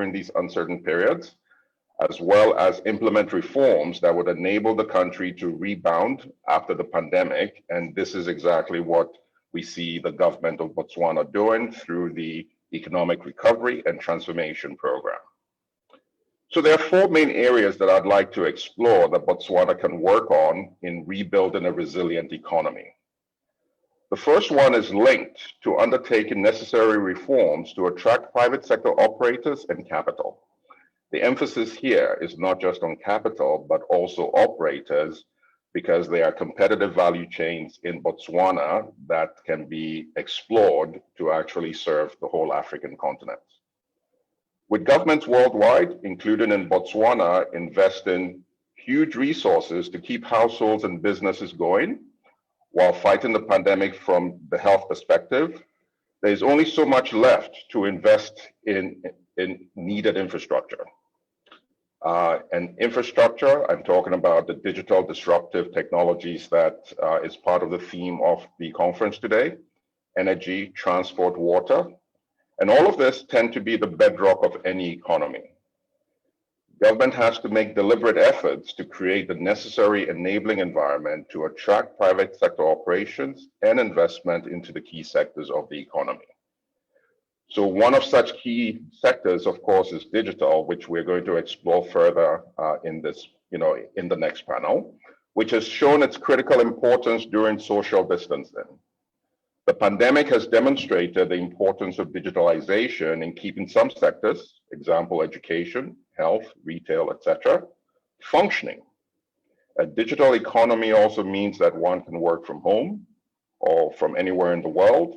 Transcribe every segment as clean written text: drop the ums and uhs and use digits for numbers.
during these uncertain periods, as well as implement reforms that would enable the country to rebound after the pandemic. And this is exactly what we see the government of Botswana doing through the Economic Recovery and Transformation Program. So there are four main areas that I'd like to explore that Botswana can work on in rebuilding a resilient economy. The first one is linked to undertaking necessary reforms to attract private sector operators and capital. The emphasis here is not just on capital, but also operators, because there are competitive value chains in Botswana that can be explored to actually serve the whole African continent. With governments worldwide, including in Botswana, investing huge resources to keep households and businesses going while fighting the pandemic from the health perspective, there's only so much left to invest in needed infrastructure. And infrastructure, I'm talking about the digital disruptive technologies that is part of the theme of the conference today: energy, transport, water. And all of this tend to be the bedrock of any economy. Government has to make deliberate efforts to create the necessary enabling environment to attract private sector operations and investment into the key sectors of the economy. So one of such key sectors, of course, is digital, which we're going to explore further in the next panel, which has shown its critical importance during social distancing. The pandemic has demonstrated the importance of digitalization in keeping some sectors, example, education, health, retail, etc., functioning. A digital economy also means that one can work from home or from anywhere in the world,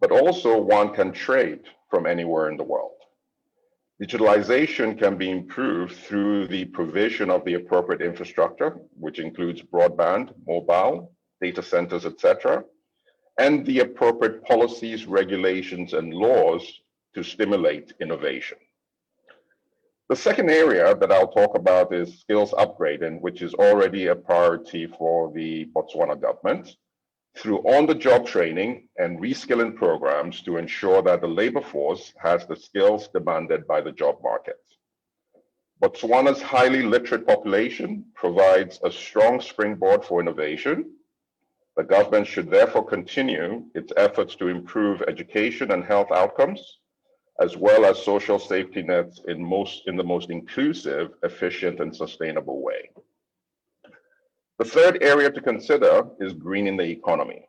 but also one can trade from anywhere in the world. Digitalization can be improved through the provision of the appropriate infrastructure, which includes broadband, mobile, data centers, etc., and the appropriate policies, regulations, and laws to stimulate innovation. The second area that I'll talk about is skills upgrading, which is already a priority for the Botswana government, through on-the-job training and reskilling programs to ensure that the labor force has the skills demanded by the job market. Botswana's highly literate population provides a strong springboard for innovation. The government should therefore continue its efforts to improve education and health outcomes, as well as social safety nets in the most inclusive, efficient, and sustainable way. The third area to consider is greening the economy.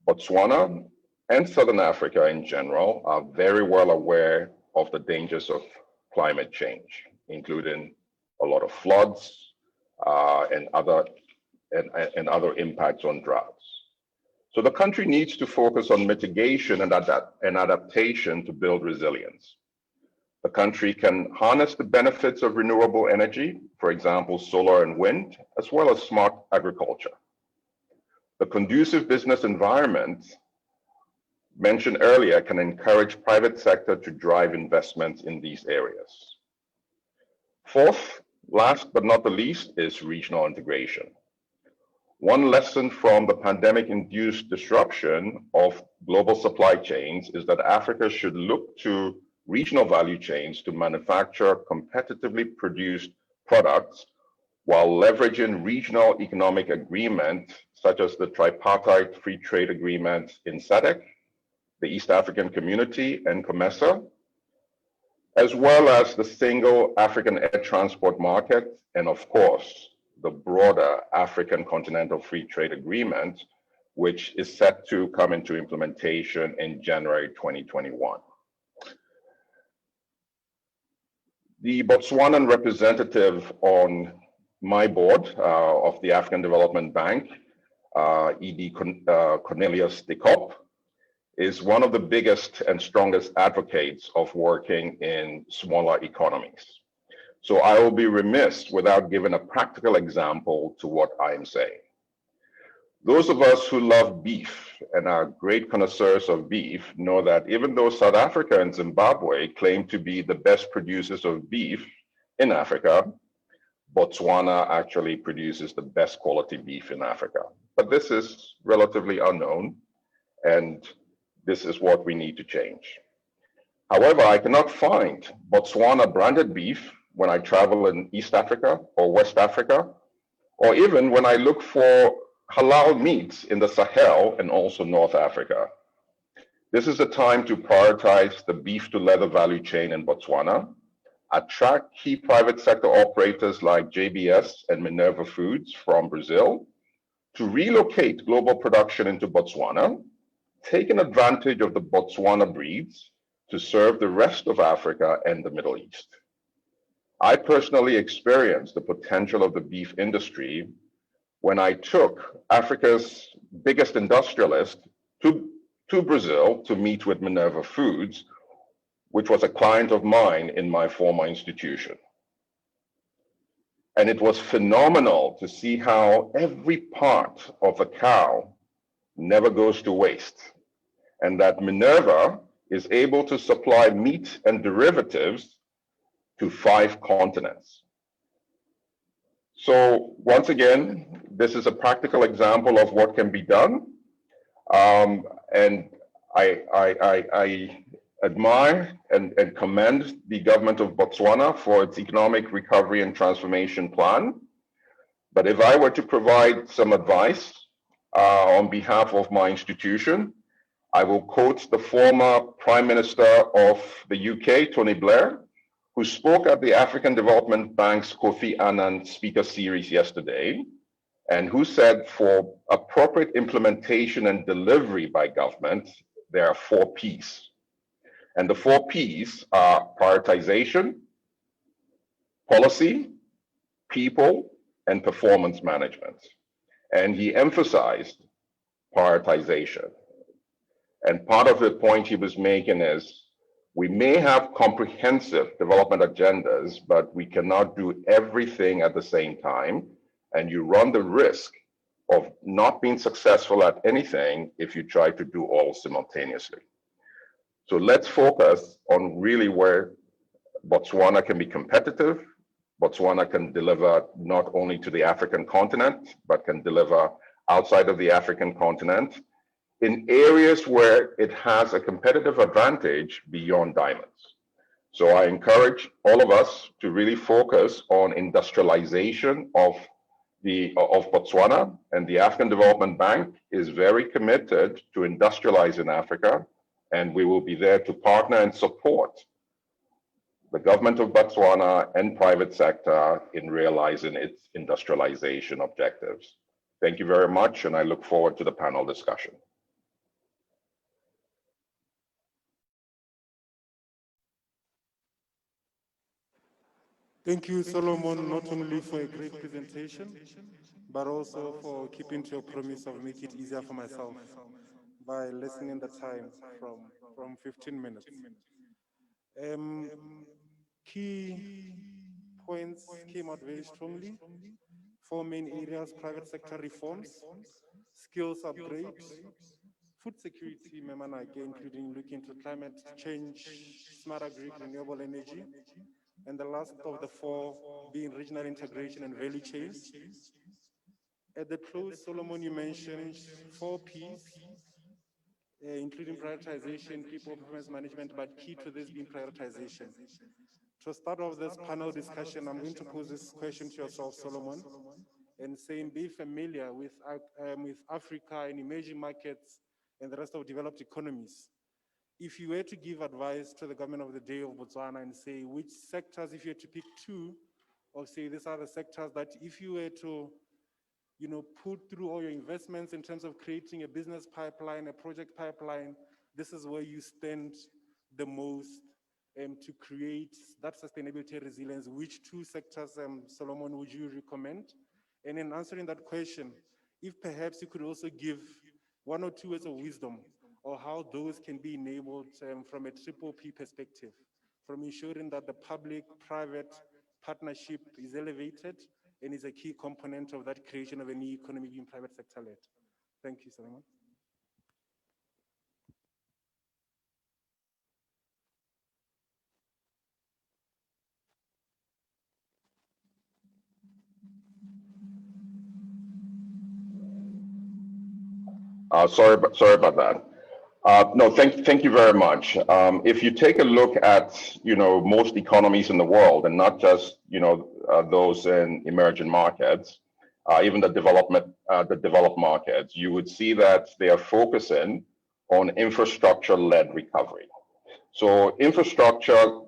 Botswana and Southern Africa in general are very well aware of the dangers of climate change, including a lot of floods and other impacts on droughts. So the country needs to focus on mitigation and adaptation to build resilience. The country can harness the benefits of renewable energy, for example, solar and wind, as well as smart agriculture. The conducive business environment mentioned earlier can encourage private sector to drive investments in these areas. Fourth, last but not the least, is regional integration. One lesson from the pandemic-induced disruption of global supply chains is that Africa should look to regional value chains to manufacture competitively produced products while leveraging regional economic agreements such as the tripartite free trade agreement in SADC, the East African Community, and COMESA, as well as the single African air transport market, and of course, the broader African Continental Free Trade Agreement, which is set to come into implementation in January 2021. The Botswanan representative on my board of the African Development Bank, ED Cornelius de Kopp, is one of the biggest and strongest advocates of working in smaller economies. So I will be remiss without giving a practical example to what I am saying. Those of us who love beef and are great connoisseurs of beef know that even though South Africa and Zimbabwe claim to be the best producers of beef in Africa, Botswana actually produces the best quality beef in Africa. But this is relatively unknown, and this is what we need to change. However, I cannot find Botswana branded beef when I travel in East Africa or West Africa, or even when I look for halal meats in the Sahel and also North Africa. This is a time to prioritize the beef to leather value chain in Botswana, attract key private sector operators like JBS and Minerva Foods from Brazil to relocate global production into Botswana, taking advantage of the Botswana breeds to serve the rest of Africa and the Middle East. I personally experienced the potential of the beef industry when I took Africa's biggest industrialist to Brazil to meet with Minerva Foods, which was a client of mine in my former institution. And it was phenomenal to see how every part of the cow never goes to waste, and that Minerva is able to supply meat and derivatives to 5 continents. So once again, this is a practical example of what can be done. And I admire and commend the government of Botswana for its economic recovery and transformation plan. But if I were to provide some advice on behalf of my institution, I will quote the former Prime Minister of the UK, Tony Blair, who spoke at the African Development Bank's Kofi Annan Speaker Series yesterday, and who said for appropriate implementation and delivery by government, there are 4 Ps. And the 4 Ps are prioritization, policy, people, and performance management. And he emphasized prioritization. And part of the point he was making is we may have comprehensive development agendas, but we cannot do everything at the same time. And you run the risk of not being successful at anything if you try to do all simultaneously. So let's focus on really where Botswana can be competitive. Botswana can deliver not only to the African continent, but can deliver outside of the African continent in areas where it has a competitive advantage beyond diamonds. So I encourage all of us to really focus on industrialization of Botswana, and the African Development Bank is very committed to industrialize in Africa, and we will be there to partner and support the government of Botswana and private sector in realizing its industrialization objectives. Thank you very much, and I look forward to the panel discussion. Thank you, Solomon, not only for a great presentation, but also for keeping to your promise of making it easier for myself by lessening the time from 15 minutes. Key points came out very strongly. 4 main areas: private sector reforms, skills upgrade, food security, including looking to climate change, smart agri, renewable energy, and the last of the 4 being regional integration and value chains. At the close, Solomon, you mentioned 4 Ps, including prioritization, people, performance management, but key to this being prioritization. To start off this panel discussion, I'm going to pose this question to yourself, Solomon, and saying, be familiar with Africa and emerging markets and the rest of developed economies. If you were to give advice to the government of the day of Botswana and say which sectors, if you were to pick 2, or say these are the sectors that if you were to put through all your investments in terms of creating a business pipeline, a project pipeline, this is where you stand the most to create that sustainability resilience. Which 2 sectors, Solomon, would you recommend? And in answering that question, if perhaps you could also give 1 or 2 words of wisdom or how those can be enabled from a triple P perspective, from ensuring that the public-private partnership is elevated and is a key component of that creation of a new economy being private sector-led. Thank you, Solomon. Sorry about that. No, thank you very much. If you take a look at, most economies in the world, and not just, those in emerging markets, even the developed markets, you would see that they are focusing on infrastructure-led recovery. So infrastructure,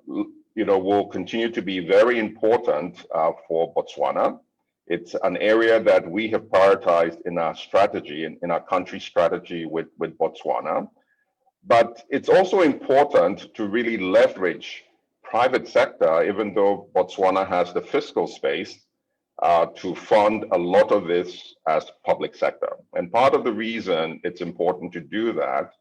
will continue to be very important for Botswana. It's an area that we have prioritized in our strategy, in our country strategy with Botswana. But it's also important to really leverage private sector, even though Botswana has the fiscal space to fund a lot of this as public sector. And part of the reason it's important to do that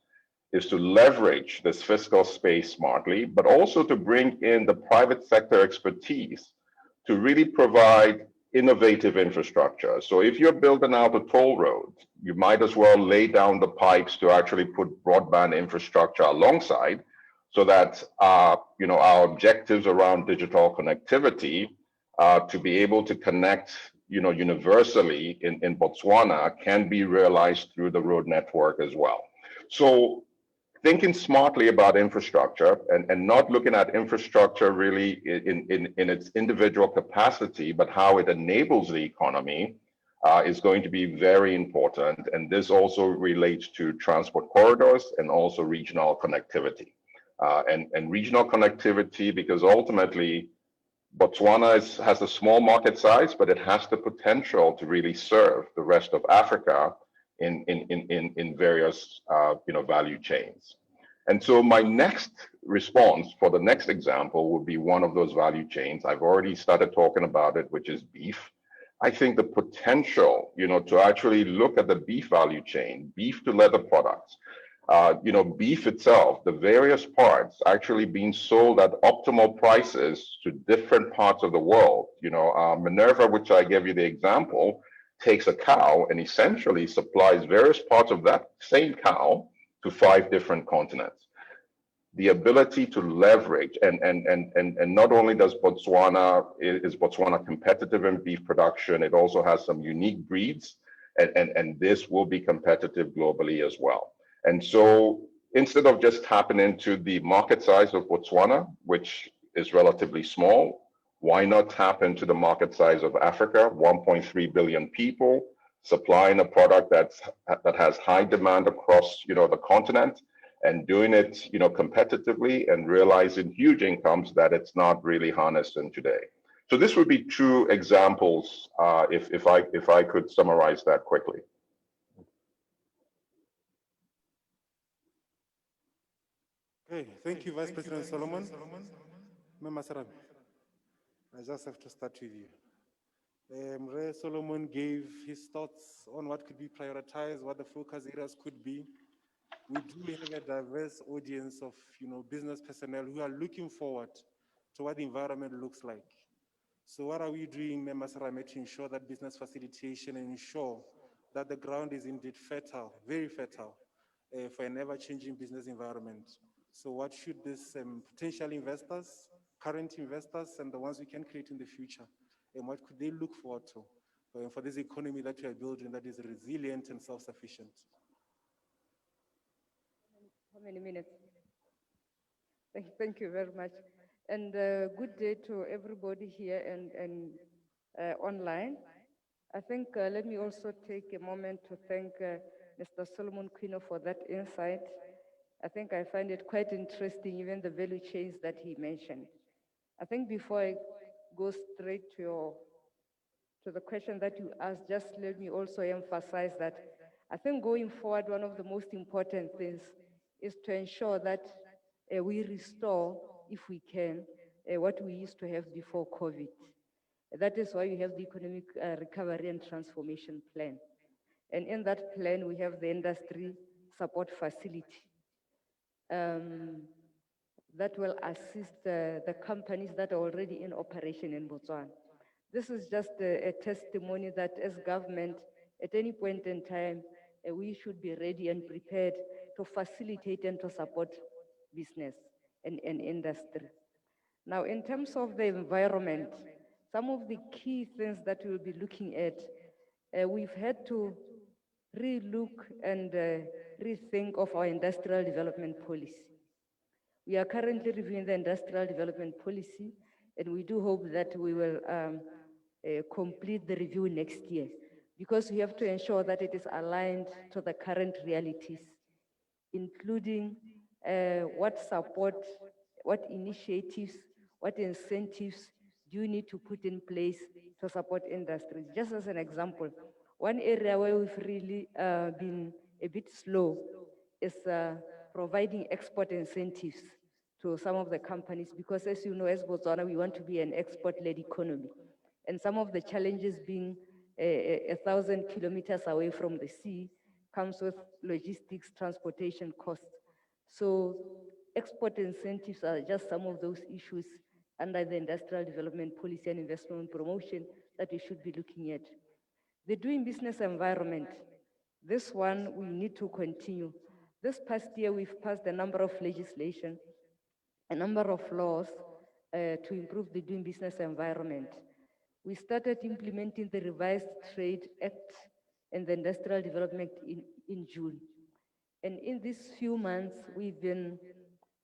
is to leverage this fiscal space smartly, but also to bring in the private sector expertise to really provide innovative infrastructure. So if you're building out a toll road, you might as well lay down the pipes to actually put broadband infrastructure alongside so that our objectives around digital connectivity to be able to connect universally in Botswana can be realized through the road network as well. So thinking smartly about infrastructure and not looking at infrastructure really in its individual capacity, but how it enables the economy is going to be very important. And this also relates to transport corridors and also regional connectivity. And regional connectivity, because ultimately Botswana has a small market size, but it has the potential to really serve the rest of Africa in various value chains. And so my next response for the next example would be one of those value chains. I've already started talking about it, which is beef. I think the potential, to actually look at the beef value chain, beef to leather products, beef itself, the various parts actually being sold at optimal prices to different parts of the world. Minerva, which I gave you the example, takes a cow and essentially supplies various parts of that same cow to 5 different continents. The ability to leverage and not only is Botswana competitive in beef production, it also has some unique breeds and this will be competitive globally as well. And so instead of just tapping into the market size of Botswana, which is relatively small, why not tap into the market size of Africa, 1.3 billion people, supplying a product that has high demand across the continent, and doing it competitively and realizing huge incomes that it's not really harnessing today. So this would be 2 examples if I could summarize that quickly. Okay, thank you, Vice President Solomon. Mema Sarabi, I just have to start with you. Ray Solomon gave his thoughts on what could be prioritized, what the focus areas could be. We do have a diverse audience of business personnel who are looking forward to what the environment looks like. So what are we doing, Member Sarame, to ensure that business facilitation and ensure that the ground is indeed fertile, very fertile, for an ever-changing business environment? So what should these potential investors, current investors, and the ones we can create in the future, and what could they look forward to for this economy that we are building that is resilient and self-sufficient? How many minutes? Thank you very much. And good day to everybody here and online. I think let me also take a moment to thank Mr. Solomon Quino for that insight. I think I find it quite interesting, even the value chains that he mentioned. I think before I go straight to the question that you asked, just let me also emphasize that I think going forward, one of the most important things is to ensure that we restore, if we can, what we used to have before COVID. That is why we have the Economic Recovery and Transformation Plan. And in that plan, we have the Industry Support Facility that will assist the companies that are already in operation in Botswana. This is just a testimony that as government, at any point in time, we should be ready and prepared to facilitate and to support business and industry. Now, in terms of the environment, some of the key things that we'll be looking at, we've had to relook and rethink of our industrial development policy. We are currently reviewing the industrial development policy, and we do hope that we will complete the review next year, because we have to ensure that it is aligned to the current realities, including what support, what initiatives, what incentives do you need to put in place to support industries. Just as an example, one area where we've really been a bit slow is providing export incentives to some of the companies, because as you know, as Botswana, we want to be an export-led economy. And some of the challenges being 1,000 kilometers away from the sea comes with logistics, transportation costs. So export incentives are just some of those issues under the industrial development policy and investment promotion that we should be looking at. The doing business environment, this one we need to continue. This past year, we've passed a number of legislation, a number of laws to improve the doing business environment. We started implementing the revised Trade Act and the Industrial Development in June. And in these few months, we've been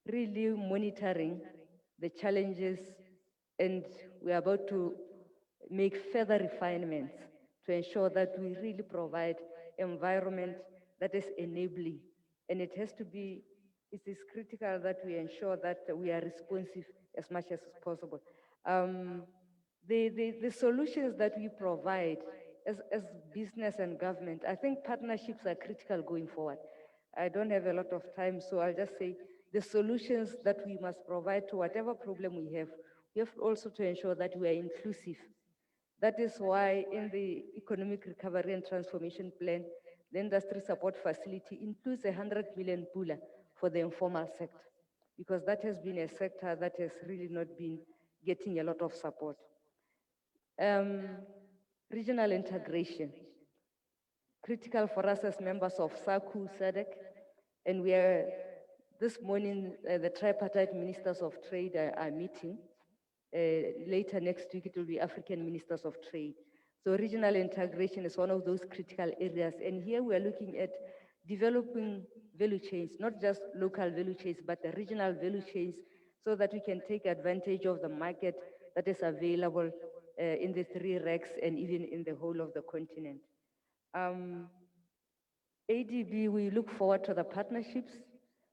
really monitoring the challenges, and we're about to make further refinements to ensure that we really provide environment that is enabling. And it has to be, it is critical that we ensure that we are responsive as much as possible. The solutions that we provide as business and government, I think partnerships are critical going forward. I don't have a lot of time, so I'll just say the solutions that we must provide to whatever problem we have also to ensure that we are inclusive. That is why in the Economic Recovery and Transformation Plan, the Industry Support Facility includes 100 million pula for the informal sector, because that has been a sector that has really not been getting a lot of support. Regional integration, critical for us as members of SACU, SADC, and we are, this morning, the tripartite ministers of trade are meeting. Later next week, it will be African ministers of trade. So regional integration is one of those critical areas. And here we are looking at developing value chains, not just local value chains, but the regional value chains, so that we can take advantage of the market that is available in the three RECs and even in the whole of the continent. ADB, we look forward to the partnerships,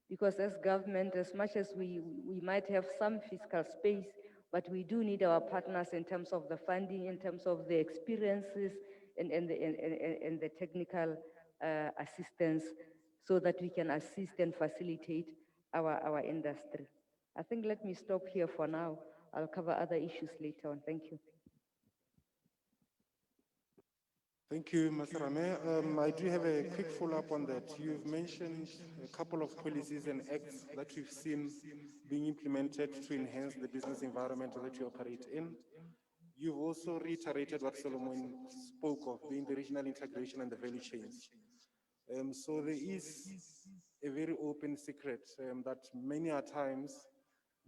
because as government, as much as we might have some fiscal space, but we do need our partners in terms of the funding, in terms of the experiences and the technical assistance, so that we can assist and facilitate our industry. I think let me stop here for now. I'll cover other issues later on. Thank you. Thank you, Mr. Rame. I do have a quick follow-up on that. You've mentioned a couple of policies and acts that we've seen being implemented to enhance the business environment that you operate in. You've also reiterated what Solomon spoke of, being the regional integration and the value chains. So there is a very open secret that many a times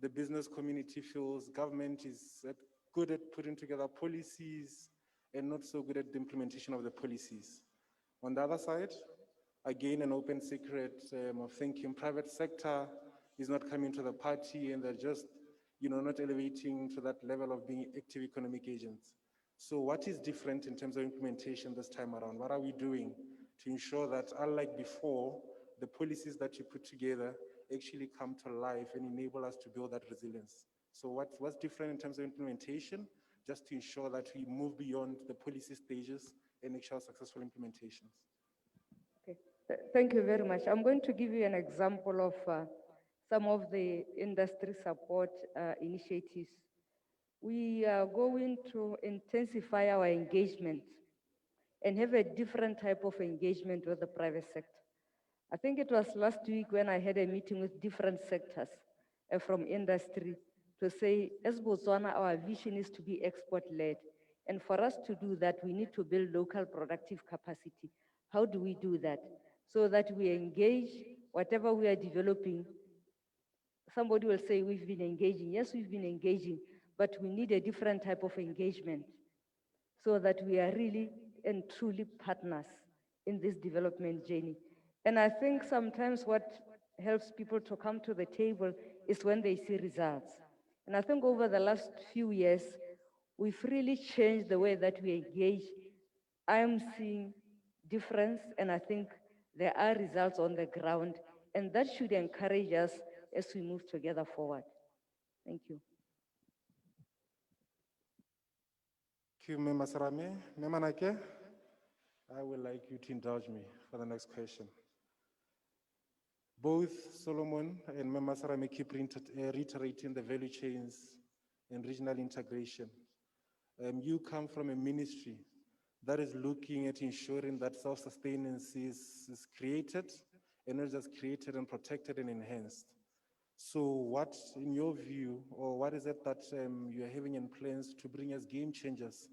the business community feels government is good at putting together policies and not so good at the implementation of the policies. On the other side, again, an open secret of thinking private sector is not coming to the party, and they're just, not elevating to that level of being active economic agents. So what is different in terms of implementation this time around? What are we doing to ensure that, unlike before, the policies that you put together actually come to life and enable us to build that resilience? So what's different in terms of implementation, just to ensure that we move beyond the policy stages and ensure successful implementations? Okay. Thank you very much. I'm going to give you an example of some of the industry support initiatives. We are going to intensify our engagement and have a different type of engagement with the private sector. I think it was last week when I had a meeting with different sectors from industry to say, as Botswana, our vision is to be export-led. And for us to do that, we need to build local productive capacity. How do we do that? So that we engage whatever we are developing. Somebody will say, we've been engaging. Yes, we've been engaging, but we need a different type of engagement so that we are really and truly partners in this development journey. And I think sometimes what helps people to come to the table is when they see results. And I think over the last few years, we've really changed the way that we engage. I'm seeing difference, and I think there are results on the ground, and that should encourage us as we move together forward. Thank you. Thank you, Mme Masarame. Mme Manake, I would like you to indulge me for the next question. Both Solomon and Mme Masarame keep reiterating the value chains and regional integration. You come from a ministry that is looking at ensuring that self-sustenance is created, and not just created and protected and enhanced. So what, in your view, or what is it that you are having in plans to bring as game changers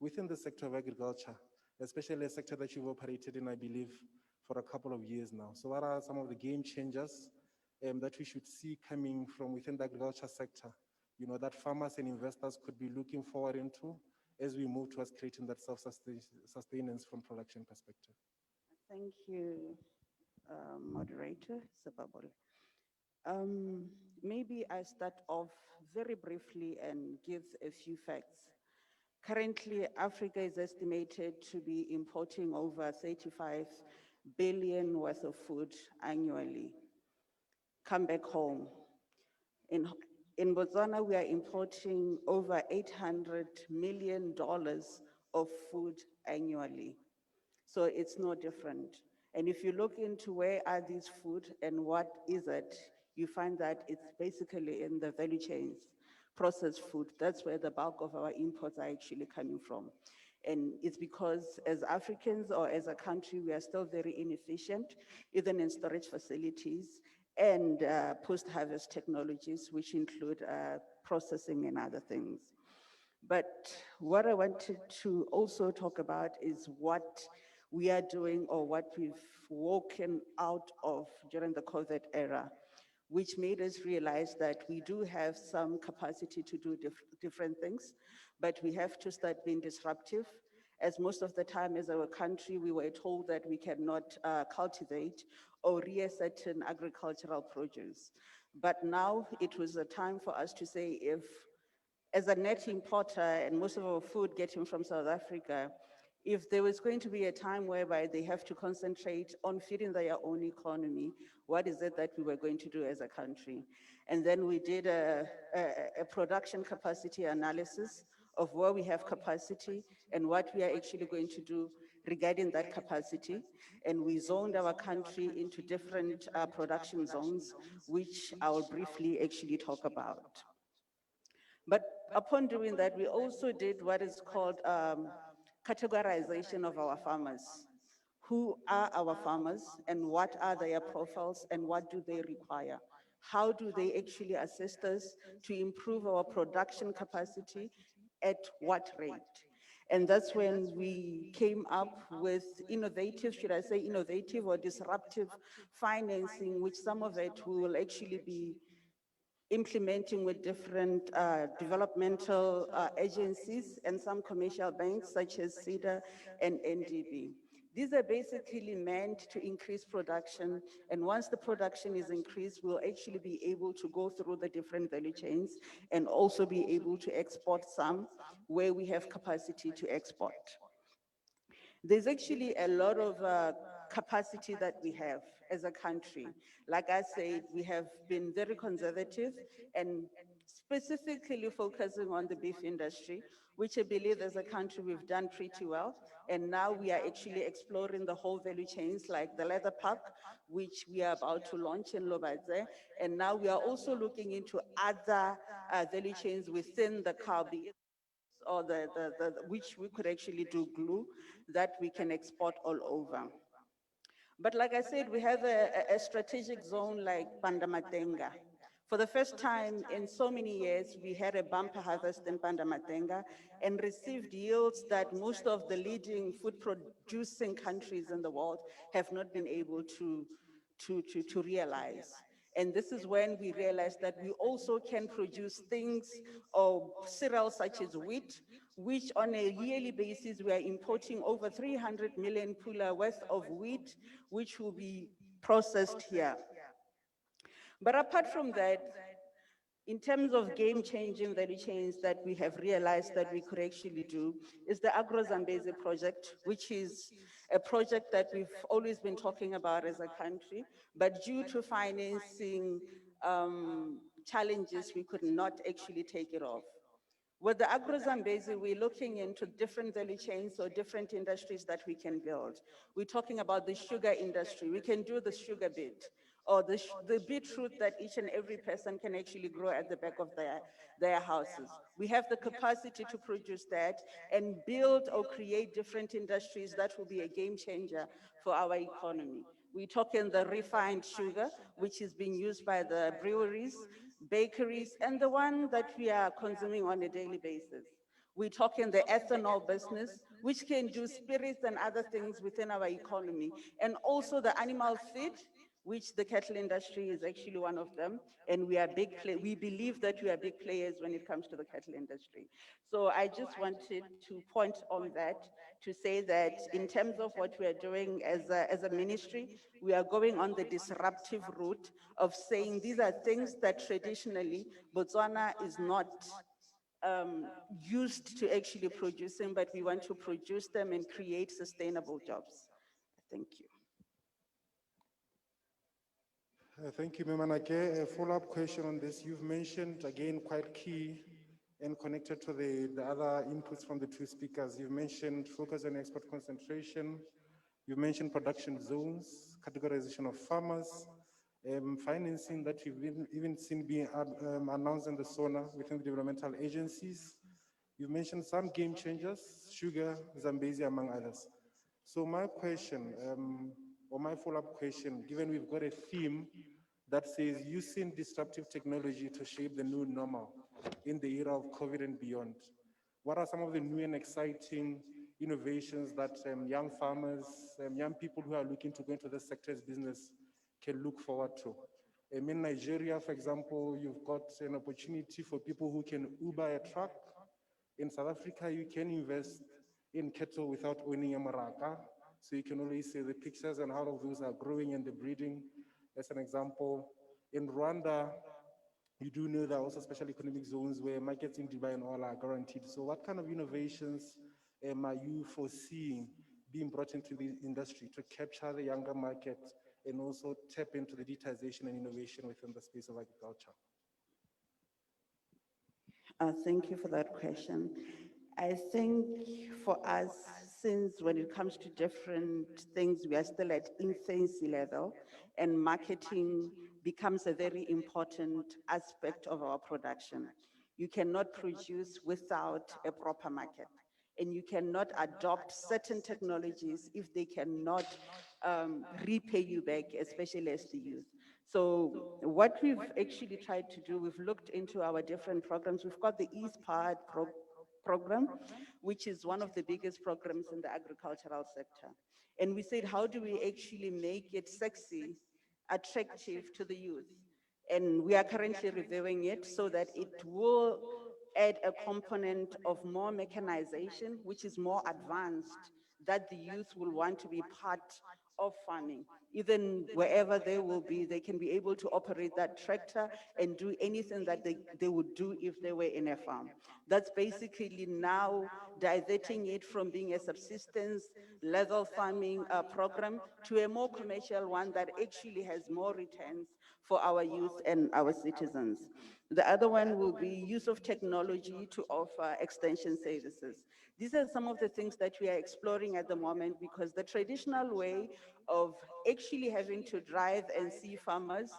within the sector of agriculture, especially a sector that you've operated in, I believe, for a couple of years now? So what are some of the game changers that we should see coming from within the agriculture sector, that farmers and investors could be looking forward into as we move towards creating that self-sustenance from production perspective? Thank you, moderator Sababole. Maybe I start off very briefly and give a few facts. Currently, Africa is estimated to be importing over 35 billion worth of food annually. Come back home. In, in Botswana, we are importing over $800 million of food annually. So it's no different. And if you look into where are these food and what is it, you find that it's basically in the value chains, processed food. That's where the bulk of our imports are actually coming from. And it's because as Africans or as a country, we are still very inefficient, even in storage facilities and post-harvest technologies, which include processing and other things. But what I wanted to also talk about is what we are doing or what we've woken out of during the COVID era, which made us realize that we do have some capacity to do different things, but we have to start being disruptive. As most of the time as our country, we were told that we cannot cultivate or rear certain agricultural produce. But now it was a time for us to say, if as a net importer and most of our food getting from South Africa, if there was going to be a time whereby they have to concentrate on feeding their own economy, what is it that we were going to do as a country? And then we did a production capacity analysis of where we have capacity and what we are actually going to do regarding that capacity. And we zoned our country into different production zones, which I will briefly actually talk about. But upon doing that, we also did what is called categorization of our farmers. Who are our farmers and what are their profiles and what do they require? How do they actually assist us to improve our production capacity at what rate? And that's when we came up with innovative, should I say innovative or disruptive financing, which some of it we will actually be implementing with different developmental agencies and some commercial banks such as CEDA and NDB. These are basically meant to increase production, and once the production is increased, we'll actually be able to go through the different value chains and also be able to export some where we have capacity to export. There's actually a lot of capacity that we have as a country. Like I said, we have been very conservative and specifically focusing on the beef industry, which I believe as a country we've done pretty well. And now we are actually exploring the whole value chains like the leather park, which we are about to launch in Lobadze. And now we are also looking into other value chains within the cow, or which we could actually do glue that we can export all over. But like I said, we have a strategic zone like Pandamatenga. For the first time in so many years, we had a bumper harvest in Pandamatenga and received yields that most of the leading food producing countries in the world have not been able to realize. And this is when we realized that we also can produce things or cereals such as wheat, which on a yearly basis, we are importing over 300 million pula worth of wheat, which will be processed here. But apart from that, in terms of game-changing value chains that we have realized that we could actually do is the Agro-Zambezi project, which is a project that we've always been talking about as a country, but due to financing challenges, we could not actually take it off. With the Agro-Zambezi, we're looking into different value chains or different industries that we can build. We're talking about the sugar industry. We can do the sugar beet or the beetroot that each and every person can actually grow at the back of their houses. We have the capacity to produce that and build or create different industries that will be a game changer for our economy. We're talking the refined sugar, which is being used by the breweries, bakeries, and the one that we are consuming on a daily basis. We're talking the ethanol business, which can do spirits and other things within our economy, and also the animal feed, which the cattle industry is actually one of them. And we believe that we are big players when it comes to the cattle industry. So I just wanted to point on that to say that in terms of what we are doing as a ministry, we are going on the disruptive route of saying these are things that traditionally Botswana is not used to actually producing, but we want to produce them and create sustainable jobs. Thank you. Thank you, Memanake. A follow-up question on this. You've mentioned, again, quite key and connected to the other inputs from the two speakers. You've mentioned focus on export concentration. You've mentioned production zones, categorization of farmers, financing that you've even seen being announced in the SONA within the developmental agencies. You've mentioned some game changers, sugar, Zambezi, among others. So my question, or my follow-up question, given we've got a theme that says using disruptive technology to shape the new normal in the era of COVID and beyond, what are some of the new and exciting innovations that young farmers, young people who are looking to go into this sector's business can look forward to? In Nigeria, for example, you've got an opportunity for people who can Uber a truck. In South Africa, you can invest in cattle without owning a maraka. So you can always see the pictures and how those are growing and the breeding. As an example, in Rwanda, you do know there are also special economic zones where markets in Dubai and all are guaranteed. So what kind of innovations are you foreseeing being brought into the industry to capture the younger market and also tap into the digitization and innovation within the space of agriculture? Thank you for that question. I think for us, since when it comes to different things, we are still at infancy level, and marketing becomes a very important aspect of our production. You cannot produce without a proper market, and you cannot adopt certain technologies if they cannot repay you back, especially as the youth. So what we've actually tried to do, we've looked into our different programs. We've got the East Part program, which is one of the biggest programs in the agricultural sector. And we said, how do we actually make it sexy, attractive to the youth? And we are currently reviewing it so that it will add a component of more mechanization, which is more advanced, that the youth will want to be part of farming. Even wherever they will be, they can be able to operate that tractor and do anything that they would do if they were in a farm. That's basically now diverting it from being a subsistence level farming program to a more commercial one that actually has more returns for our youth and our citizens. The other one will be use of technology to offer extension services. These are some of the things that we are exploring at the moment, because the traditional way of actually having to drive and see farmers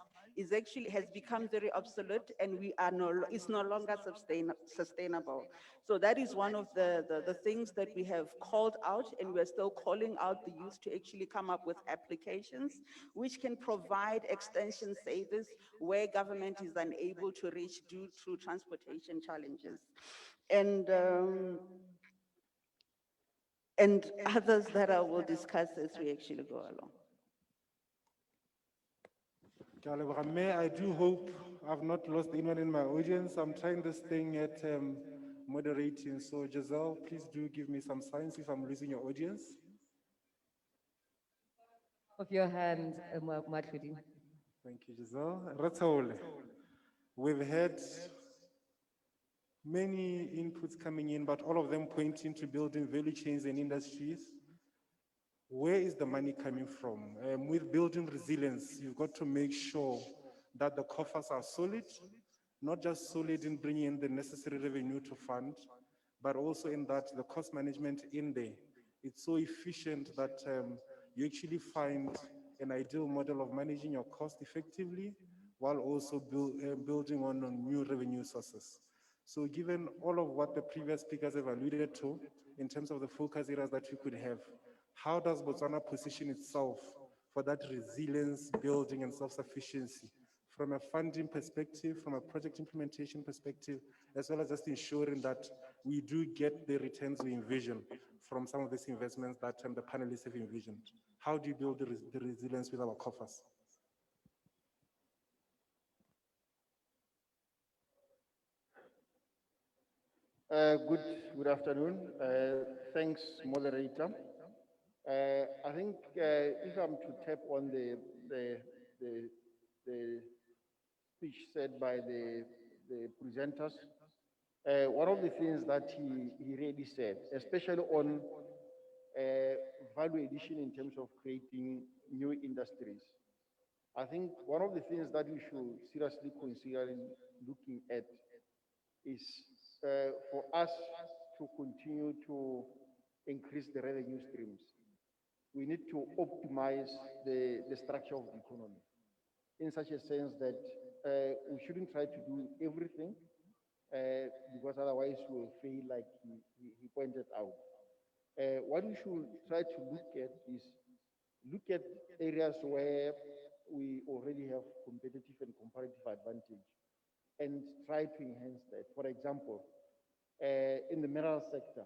has become very obsolete, and it's no longer sustainable. So that is one of the things that we have called out, and we're still calling out the youth to actually come up with applications which can provide extension service where government is unable to reach due to transportation challenges. And others that I will discuss as we actually go along. Ke a leboga, mme. I do hope I've not lost anyone in my audience. I'm trying this thing at moderating. So Giselle, please do give me some signs if I'm losing your audience. Of your hand, Matludi. Thank you, Giselle. Ratsaole, we've had many inputs coming in, but all of them pointing to building value chains and industries. Where is the money coming from? With building resilience, you've got to make sure that the coffers are solid, not just solid in bringing in the necessary revenue to fund, but also in that the cost management in there, it's so efficient that you actually find an ideal model of managing your cost effectively while also building on new revenue sources. So given all of what the previous speakers have alluded to in terms of the focus areas that we could have, how does Botswana position itself for that resilience building and self-sufficiency from a funding perspective, from a project implementation perspective, as well as just ensuring that we do get the returns we envision from some of these investments that the panelists have envisioned? How do you build the resilience with our coffers? Good afternoon. Thanks, moderator. I think if I'm to tap on the, the speech said by the presenters, one of the things that he really said, especially on value addition in terms of creating new industries, I think one of the things that we should seriously consider in looking at is for us to continue to increase the revenue streams. We need to optimize the structure of the economy in such a sense that we shouldn't try to do everything because otherwise we'll fail, like he pointed out. What we should try to look at is look at areas where we already have competitive and comparative advantage and try to enhance that. For example, in the mineral sector,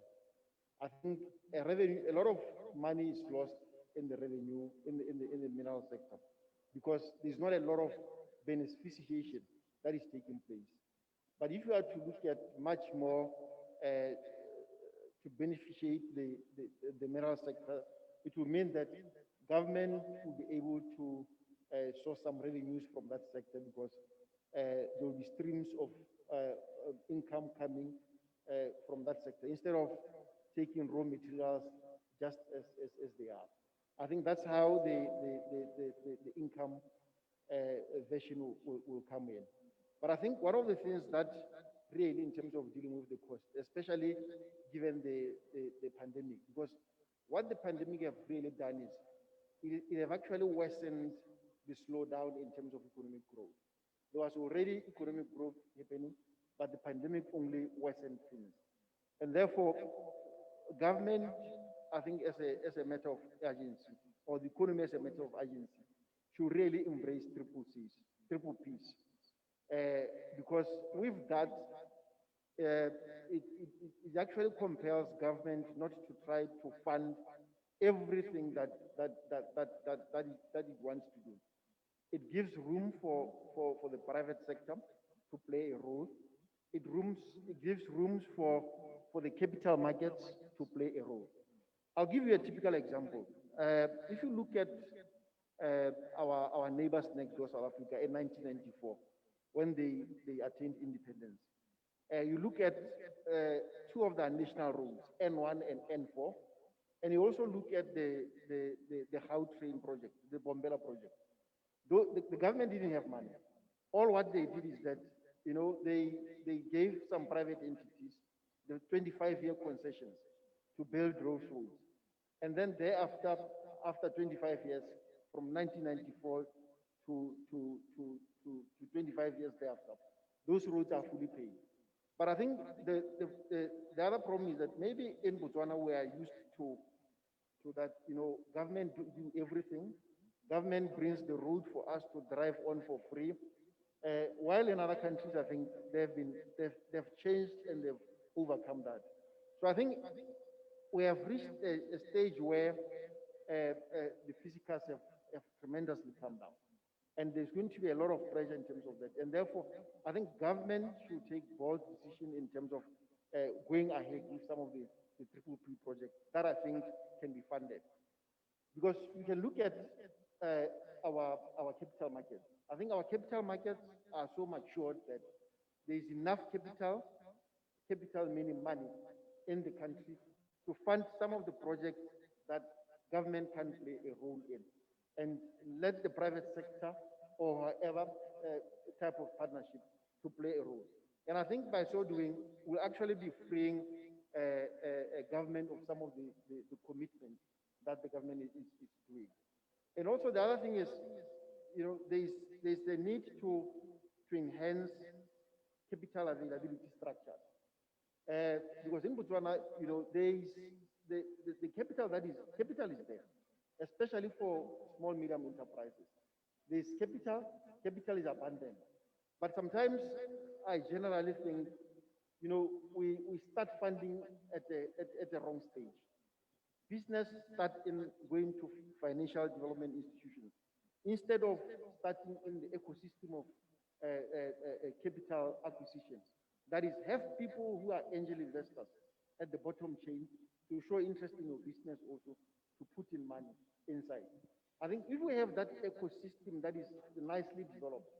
I think a lot of money is lost in the revenue in the mineral sector because there's not a lot of beneficiation that is taking place. But if you are to look at much more to beneficiate the mineral sector, it will mean that government will be able to source some revenues from that sector because there will be streams of income coming from that sector instead of taking raw materials just as they are. I think that's how the income version will come in. But I think one of the things that really in terms of dealing with the cost, especially given the pandemic, because what the pandemic have really done is it have actually worsened the slowdown in terms of economic growth. There was already economic growth happening, but the pandemic only worsened things. And therefore, government, I think as a matter of urgency, or the economy as a matter of urgency, should really embrace triple Ps. Because with that, it actually compels government not to try to fund everything that it wants to do. It gives room for the private sector to play a role. It gives rooms for the capital markets to play a role. I'll give you a typical example. If you look at our neighbors next door, South Africa, in 1994, when they attained independence, you look at two of the national roads, N1 and N4, and you also look at the How Train project, the Bombela project. The government didn't have money. All what they did is that, they gave some private entities the 25-year concessions to build those roads. And then thereafter, after 25 years, from 1994 to 25 years thereafter, those roads are fully paid. But I think the other problem is that maybe in Botswana we are used to that, government do everything. Government brings the road for us to drive on for free. While in other countries, I think they've changed and they've overcome that. So I think we have reached a stage where the physicals have tremendously come down. And there's going to be a lot of pressure in terms of that. And therefore, I think government should take bold decision in terms of going ahead with some of the triple P projects that I think can be funded. Because you can look at our capital markets. I think our capital markets are so matured that there is enough capital meaning money in the country to fund some of the projects that government can play a role in, and let the private sector or whatever type of partnership to play a role. And I think by so doing, we'll actually be freeing a government of some of the commitments that the government is doing. And also the other thing is, there's the need to enhance capital availability structures. Because in Botswana, there is the capital is there, especially for small medium enterprises. There's capital is abundant. But sometimes I generally think, we start funding at the wrong stage. Business start in going to financial development institutions instead of starting in the ecosystem of capital acquisition. That is, have people who are angel investors at the bottom chain to show interest in your business also to put in money inside. I think if we have that ecosystem that is nicely developed,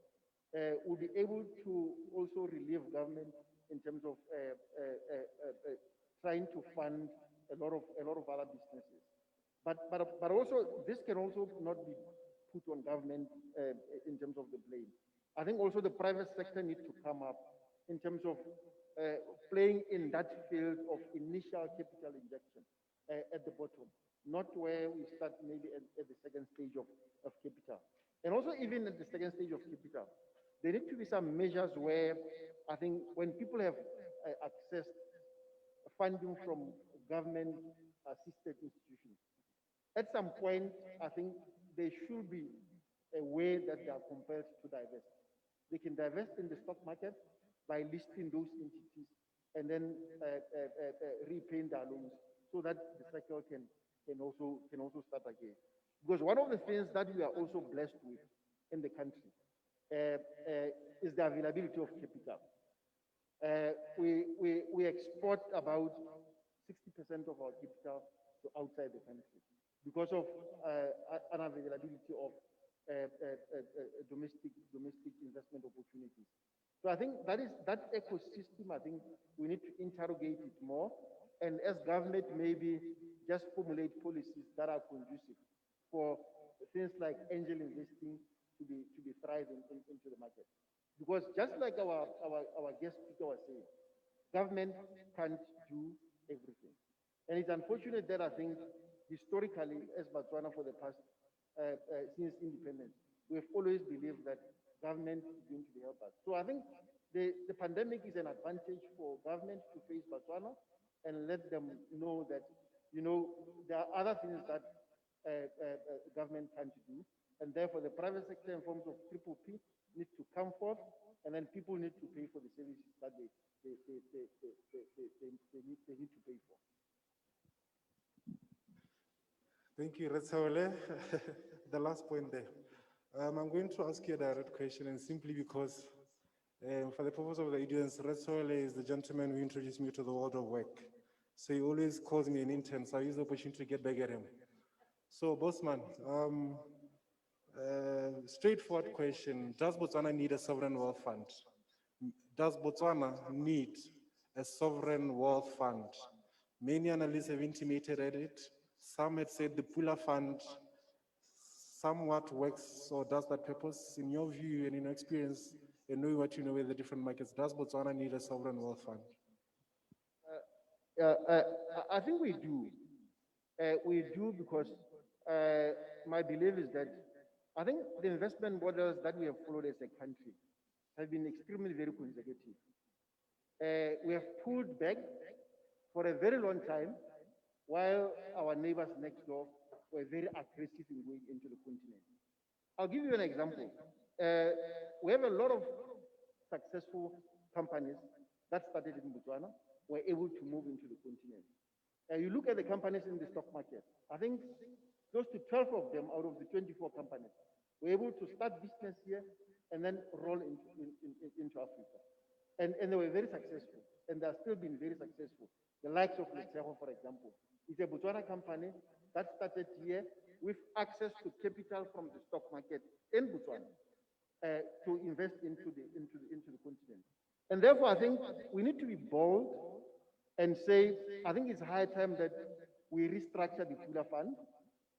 we'll be able to also relieve government in terms of trying to fund a lot of other businesses. But also this can also not be put on government in terms of the blame. I think also the private sector needs to come up in terms of playing in that field of initial capital injection at the bottom, not where we start maybe at the second stage of capital. And also even at the second stage of capital, there need to be some measures where I think when people have accessed funding from government-assisted institutions, at some point, I think there should be a way that they are compelled to divest. They can divest in the stock market by listing those entities and then repaying their loans so that the cycle can also start again. Because one of the things that we are also blessed with in the country is the availability of capital. We export about 60% of our capital to outside the country because of unavailability of domestic investment opportunities. So I think that ecosystem, I think we need to interrogate it more, and as government maybe just formulate policies that are conducive for things like angel investing to be thriving into the market. Because just like our guest speaker was saying, government can't do everything. And it's unfortunate that I think historically, as Botswana for the past, since independence, we've always believed that government is going to help us. So I think the pandemic is an advantage for government to face Botswana and let them know that, there are other things that government can't do. And therefore the private sector in forms of triple P need to come forth, and then people need to pay for the services that they need to pay for. Thank you, Retsaole. The last point there. I'm going to ask you a direct question, and simply because, for the purpose of the audience, Retsaole is the gentleman who introduced me to the world of work. So he always calls me an intern, so I use the opportunity to get back at him. So, Bossman, straightforward question. Does Botswana need a sovereign wealth fund? Does Botswana need a sovereign wealth fund? Many analysts have intimated at it. Some had said the Pula Fund somewhat works or does that purpose. In your view and in your experience, and knowing what you know with the different markets, does Botswana need a sovereign wealth fund? I think we do. We do because my belief is that I think the investment models that we have followed as a country have been extremely very conservative. We have pulled back for a very long time while our neighbors next door were very aggressive in going into the continent. I'll give you an example. We have a lot of successful companies that started in Botswana, were able to move into the continent. You look at the companies in the stock market, I think close to 12 of them out of the 24 companies were able to start business here and then roll into Africa. And they were very successful, and they have still been very successful. The likes of Lexero, for example, is a Botswana company that started here with access to capital from the stock market in Botswana to invest into the continent. And therefore, I think we need to be bold and say, I think it's high time that we restructure the Pula Fund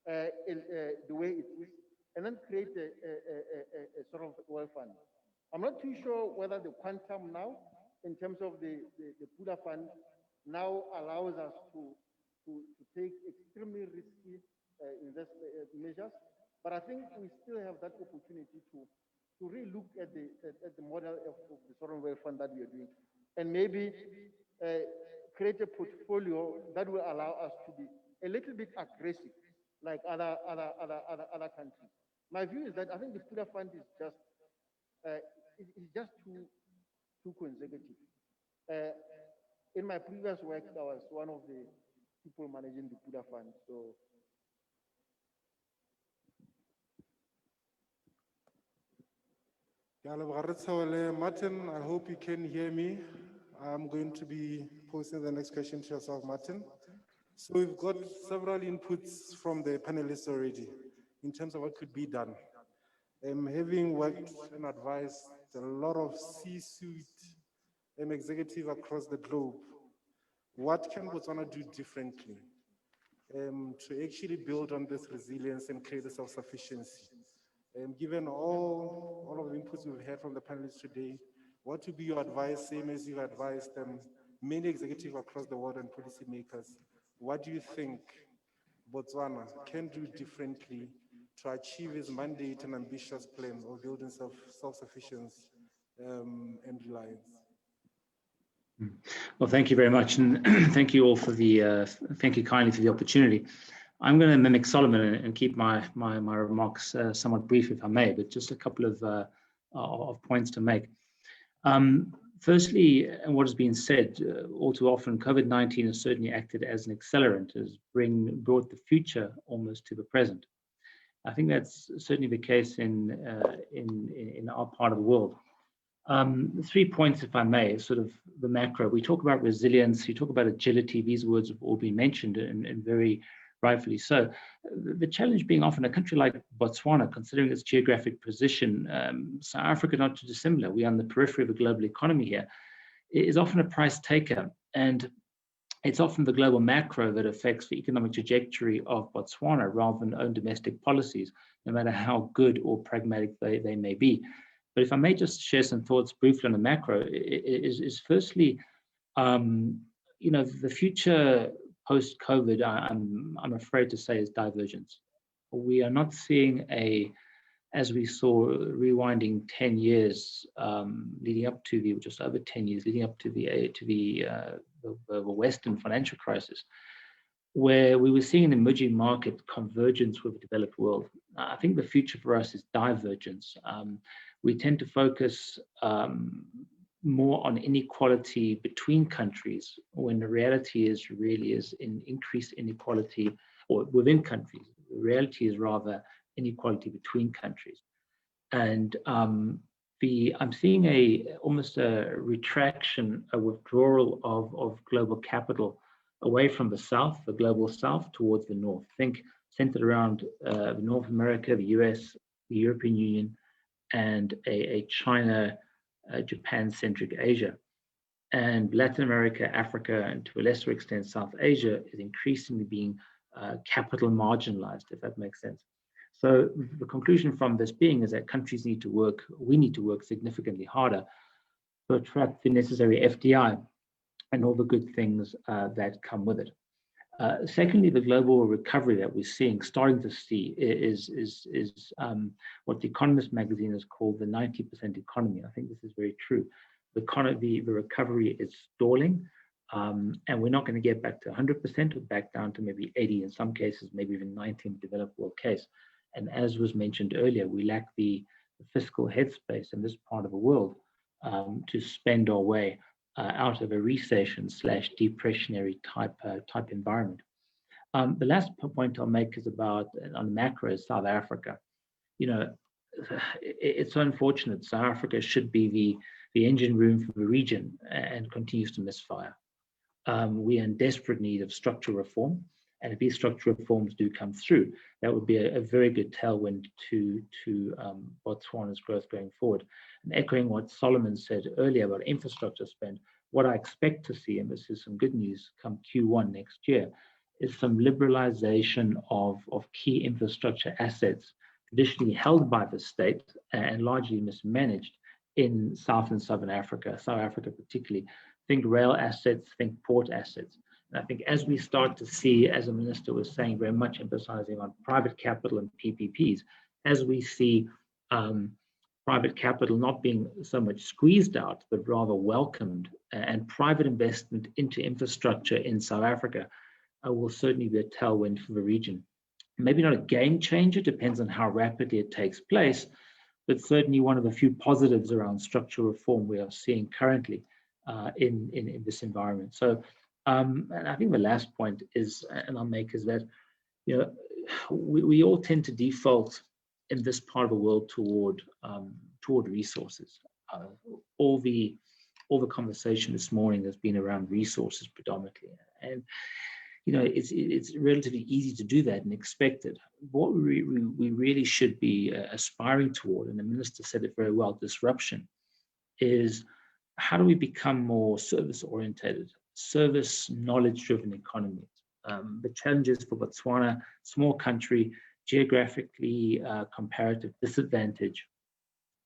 the way it is, and then create a sort of oil fund. I'm not too sure whether the quantum now, in terms of the Pula Fund, now allows us to take extremely risky measures, but I think we still have that opportunity to really look at the model of the sovereign wealth fund that we are doing, and maybe create a portfolio that will allow us to be a little bit aggressive, like other countries. My view is that I think the Pula Fund is just too consecutive. In my previous work, I was one of the people managing the Pula Fund, so. Martin, I hope you can hear me. I'm going to be posing the next question to yourself, Martin. So we've got several inputs from the panelists already in terms of what could be done. Having worked and advised a lot of C-suite executives across the globe, what can Botswana do differently to actually build on this resilience and create the self-sufficiency? Given all of the inputs we've had from the panelists today, what would be your advice, same as you advised many executives across the world and policymakers? What do you think Botswana can do differently to achieve its mandate and ambitious plan of building self-sufficiency and reliance? Well, thank you very much, and thank you all for thank you kindly for the opportunity. I'm going to mimic Solomon and keep my remarks somewhat brief, if I may, but just a couple of points to make. Firstly, and what has been said all too often, COVID-19 has certainly acted as an accelerant, has brought the future almost to the present. I think that's certainly the case in our part of the world. 3 points, if I may, sort of the macro. We talk about resilience, you talk about agility. These words have all been mentioned, and very rightfully so. The challenge being often a country like Botswana, considering its geographic position, South Africa not too dissimilar, we are on the periphery of a global economy here, is often a price taker. And it's often the global macro that affects the economic trajectory of Botswana rather than own domestic policies, no matter how good or pragmatic they may be. But if I may just share some thoughts briefly on the macro, is firstly, the future post-COVID, I'm afraid to say, is divergence. We are not seeing as we saw rewinding 10 years leading up to just over 10 years leading up to the Western financial crisis, where we were seeing an emerging market convergence with the developed world. I think the future for us is divergence. We tend to focus more on inequality between countries, when the reality really is in increased inequality or within countries. The reality is rather inequality between countries. And I'm seeing almost a retraction, a withdrawal of global capital away from the South, the global South, towards the North. Think centered around North America, the US, the European Union, and a China, Japan-centric Asia. And Latin America, Africa, and to a lesser extent, South Asia is increasingly being capital marginalized, if that makes sense. So the conclusion from this being is that countries need to work, we need to work significantly harder to attract the necessary FDI and all the good things that come with it. Secondly, the global recovery that we're starting to see is what The Economist magazine has called the 90% economy. I think this is very true. The recovery is stalling, and we're not going to get back to 100% or back down to maybe 80, in some cases, maybe even 90 in the developed world case. And as was mentioned earlier, we lack the fiscal headspace in this part of the world to spend our way out of a recession/depressionary type environment. The last point I'll make is about on macro is South Africa. it's so unfortunate. South Africa should be the engine room for the region and continues to misfire. We are in desperate need of structural reform. And if these structural reforms do come through, that would be a very good tailwind to Botswana's growth going forward. And echoing what Solomon said earlier about infrastructure spend, what I expect to see, and this is some good news come Q1 next year, is some liberalization of key infrastructure assets traditionally held by the state and largely mismanaged in South and Southern Africa, South Africa particularly. Think rail assets, think port assets. And I think as we start to see, as the minister was saying, very much emphasizing on private capital and PPPs, as we see private capital not being so much squeezed out, but rather welcomed, and private investment into infrastructure in South Africa will certainly be a tailwind for the region. Maybe not a game changer, depends on how rapidly it takes place, but certainly one of the few positives around structural reform we are seeing currently in this environment. So, and I think the last point is, and I'll make, is that, you know, we all tend to default in this part of the world toward resources. All the conversation this morning has been around resources predominantly, and you know, it's relatively easy to do that and expect it. What we really should be aspiring toward, and the minister said it very well, disruption, is how do we become more service-oriented, service knowledge-driven economies? The challenges for Botswana, small country, geographically comparative disadvantage,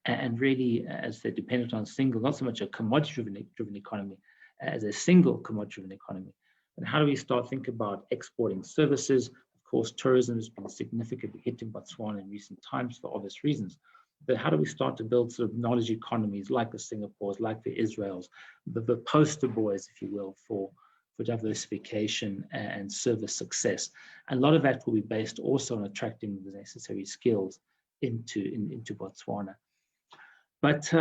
and really, as they're dependent on single, not so much a commodity-driven economy, as a single commodity-driven economy. And how do we start thinking about exporting services? Of course, tourism has been significantly hit in Botswana in recent times for obvious reasons. But how do we start to build sort of knowledge economies like the Singapores, like the Israels, the poster boys, if you will, for diversification and service success? And a lot of that will be based also on attracting the necessary skills into Botswana. But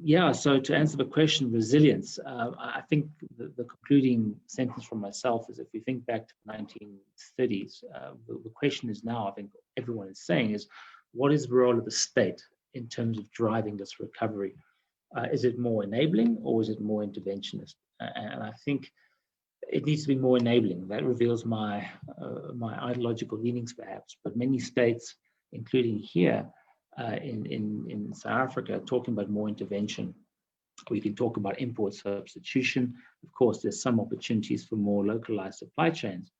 yeah, so to answer the question, resilience, I think the concluding sentence from myself is, if we think back to the 1930s, the question is now, I think everyone is saying, is what is the role of the state in terms of driving this recovery? Is it more enabling or is it more interventionist? And I think it needs to be more enabling. That reveals my ideological leanings perhaps, but many states, including here, in South Africa, talking about more intervention. We can talk about import substitution. Of course, there's some opportunities for more localized supply chains,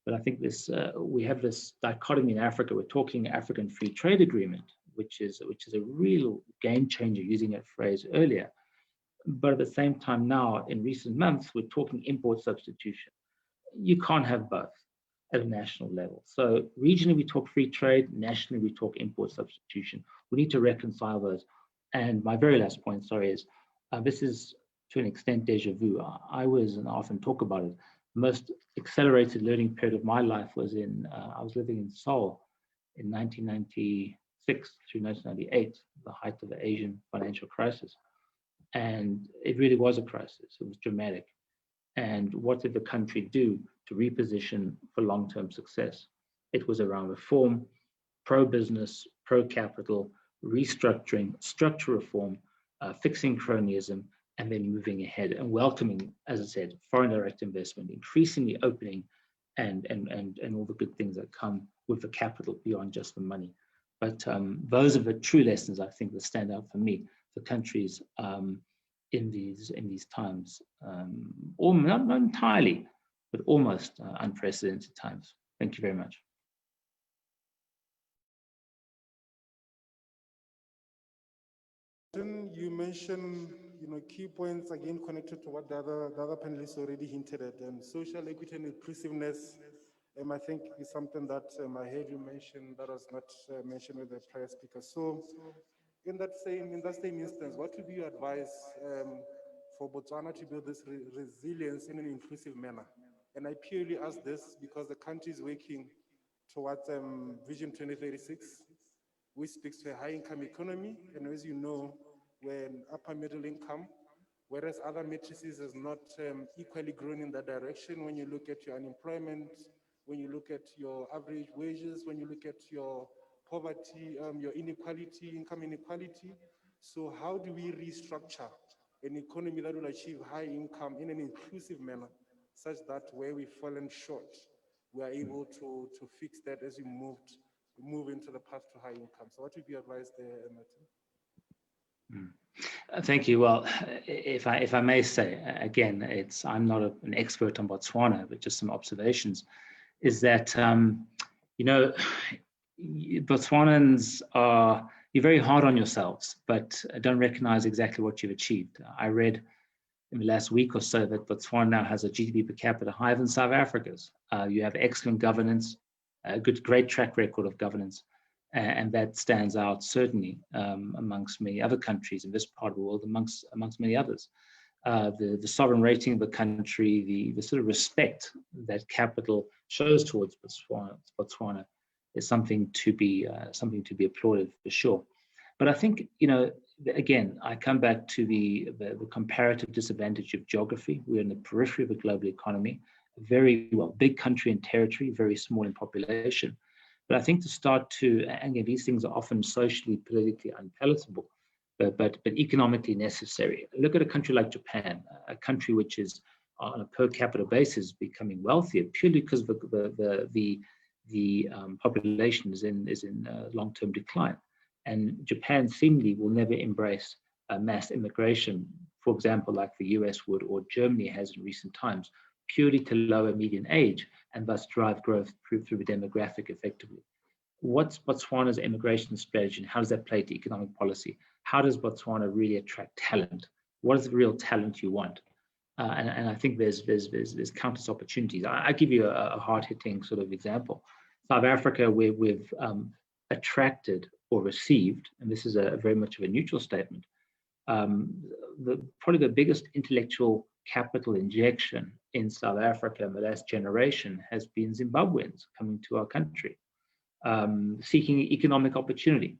but I think this we have this dichotomy in Africa. We're talking African Free Trade Agreement, which is a real game changer, using that phrase earlier. But at the same time now, in recent months, we're talking import substitution. You can't have both at a national level. So regionally, we talk free trade. Nationally, we talk import substitution. We need to reconcile those. And my very last point, sorry, is this is to an extent deja vu. I was, and I often talk about it, the most accelerated learning period of my life was I was living in Seoul in 1996 through 1998, the height of the Asian financial crisis. And it really was a crisis. It was dramatic. And what did the country do to reposition for long-term success? It was around reform, pro-business, pro-capital, restructuring, structural reform, fixing cronyism, and then moving ahead and welcoming, as I said, foreign direct investment, increasingly opening and all the good things that come with the capital beyond just the money. But those are the true lessons, I think, that stand out for me for countries in these times, or not entirely, but almost unprecedented times. Thank you very much. You mentioned, key points again connected to what the other panelists already hinted at, and social equity and inclusiveness. I think is something that I heard you mention that was not mentioned with the prior speaker. So, in that same instance, what would be your advice for Botswana to build this resilience in an inclusive manner? And I purely ask this because the country is working towards Vision 2036, which speaks to a high-income economy, and as you know, we're an upper middle income, whereas other matrices has not equally grown in that direction. When you look at your unemployment, when you look at your average wages, when you look at your poverty, your inequality, income inequality. So how do we restructure an economy that will achieve high income in an inclusive manner, such that where we've fallen short, we are able to fix that as we move into the path to high income. So what would you advise there, Martin? Thank you. Well, if I may say again, I'm not an expert on Botswana, but just some observations. Is that Botswanans you're very hard on yourselves, but don't recognize exactly what you've achieved. I read in the last week or so that Botswana now has a GDP per capita higher than South Africa's. You have excellent governance, a great track record of governance, and that stands out certainly amongst many other countries in this part of the world, amongst many others. The sovereign rating of the country, the sort of respect that capital shows towards Botswana is something to be applauded for sure. But I think, again, I come back to the comparative disadvantage of geography. We're in the periphery of a global economy, a very big country and territory, very small in population. But I think to start to, and again, these things are often socially, politically unpalatable, but economically necessary. Look at a country like Japan, a country which is on a per capita basis becoming wealthier purely because the population is in long-term decline, and Japan seemingly will never embrace mass immigration, for example, like the US would or Germany has in recent times, purely to lower median age and thus drive growth through the demographic effectively. What's Botswana's immigration strategy and how does that play to economic policy? How does Botswana really attract talent? What is the real talent you want? And I think there's countless opportunities. I give you a hard-hitting sort of example. South Africa, where we've attracted or received, and this is a very much of a neutral statement, probably the biggest intellectual capital injection in South Africa in the last generation has been Zimbabweans coming to our country, seeking economic opportunity.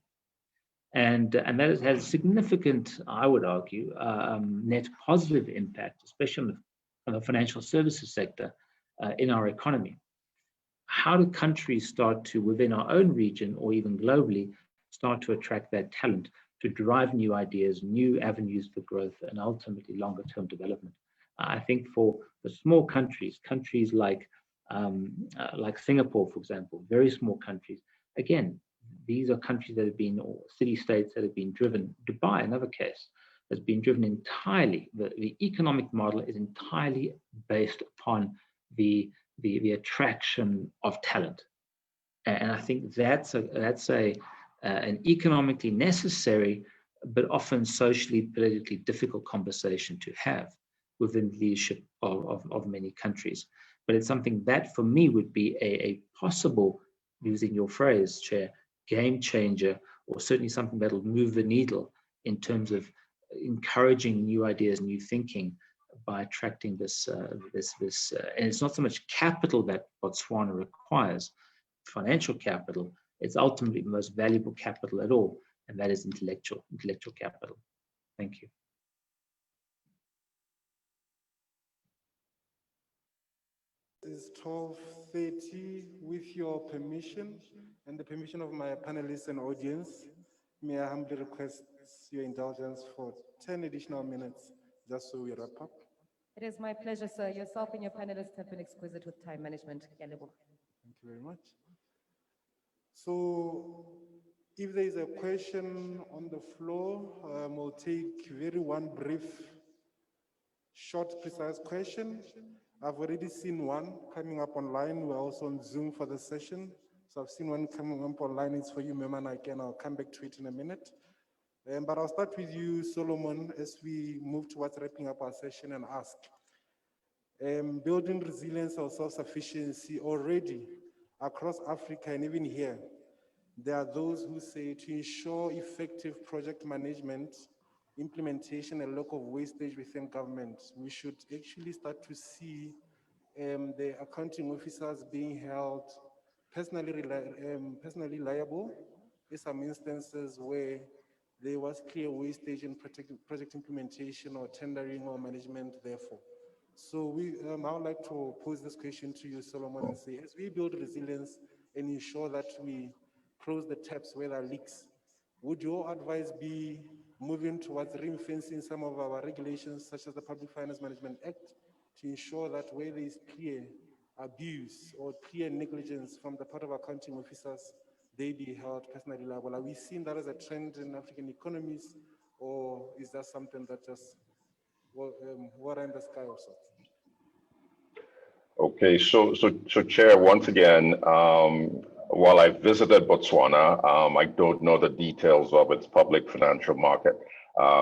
And that has significant, I would argue, net positive impact, especially on the financial services sector in our economy. How do countries start to, within our own region or even globally, start to attract that talent to drive new ideas, new avenues for growth, and ultimately longer-term development? I think for the small countries like Singapore, for example, very small countries, again, these are countries that have been, or city-states that have been driven, Dubai, another case, has been driven entirely, the economic model is entirely based upon the attraction of talent. And I think that's an economically necessary, but often socially, politically difficult conversation to have within the leadership of many countries. But it's something that for me would be a possible, using your phrase, Chair, game changer, or certainly something that'll move the needle in terms of encouraging new ideas, new thinking by attracting this, and it's not so much capital that Botswana requires, financial capital, it's ultimately the most valuable capital at all, and that is intellectual capital. Thank you. It's 12:30. With your permission and the permission of my panelists and audience, may I humbly request your indulgence for 10 additional minutes, just so we wrap up. It is my pleasure, sir. Yourself and your panelists have been exquisite with time management. Thank you very much. So, if there is a question on the floor, we'll take one brief, short, precise question. I've already seen one coming up online. We're also on Zoom for the session. So I've seen one coming up online. It's for you, Memana. Again, I'll come back to it in a minute. But I'll start with you, Solomon, as we move towards wrapping up our session and ask. Building resilience or self-sufficiency already across Africa and even here, there are those who say to ensure effective project management, implementation, and lack of wastage within government, we should actually start to see the accounting officers being held personally liable in some instances where there was clear wastage in project implementation or tendering or management, therefore. So I would like to pose this question to you, Solomon, and say, as we build resilience and ensure that we close the taps where there are leaks. Would your advice be moving towards ring-fencing some of our regulations, such as the Public Finance Management Act, to ensure that where there is clear abuse or clear negligence from the part of accounting officers, they be held personally liable? Are we seeing that as a trend in African economies, or is that something that just water in the sky or sorts? Okay, so Chair, once again, while I visited Botswana, I don't know the details of its public financial market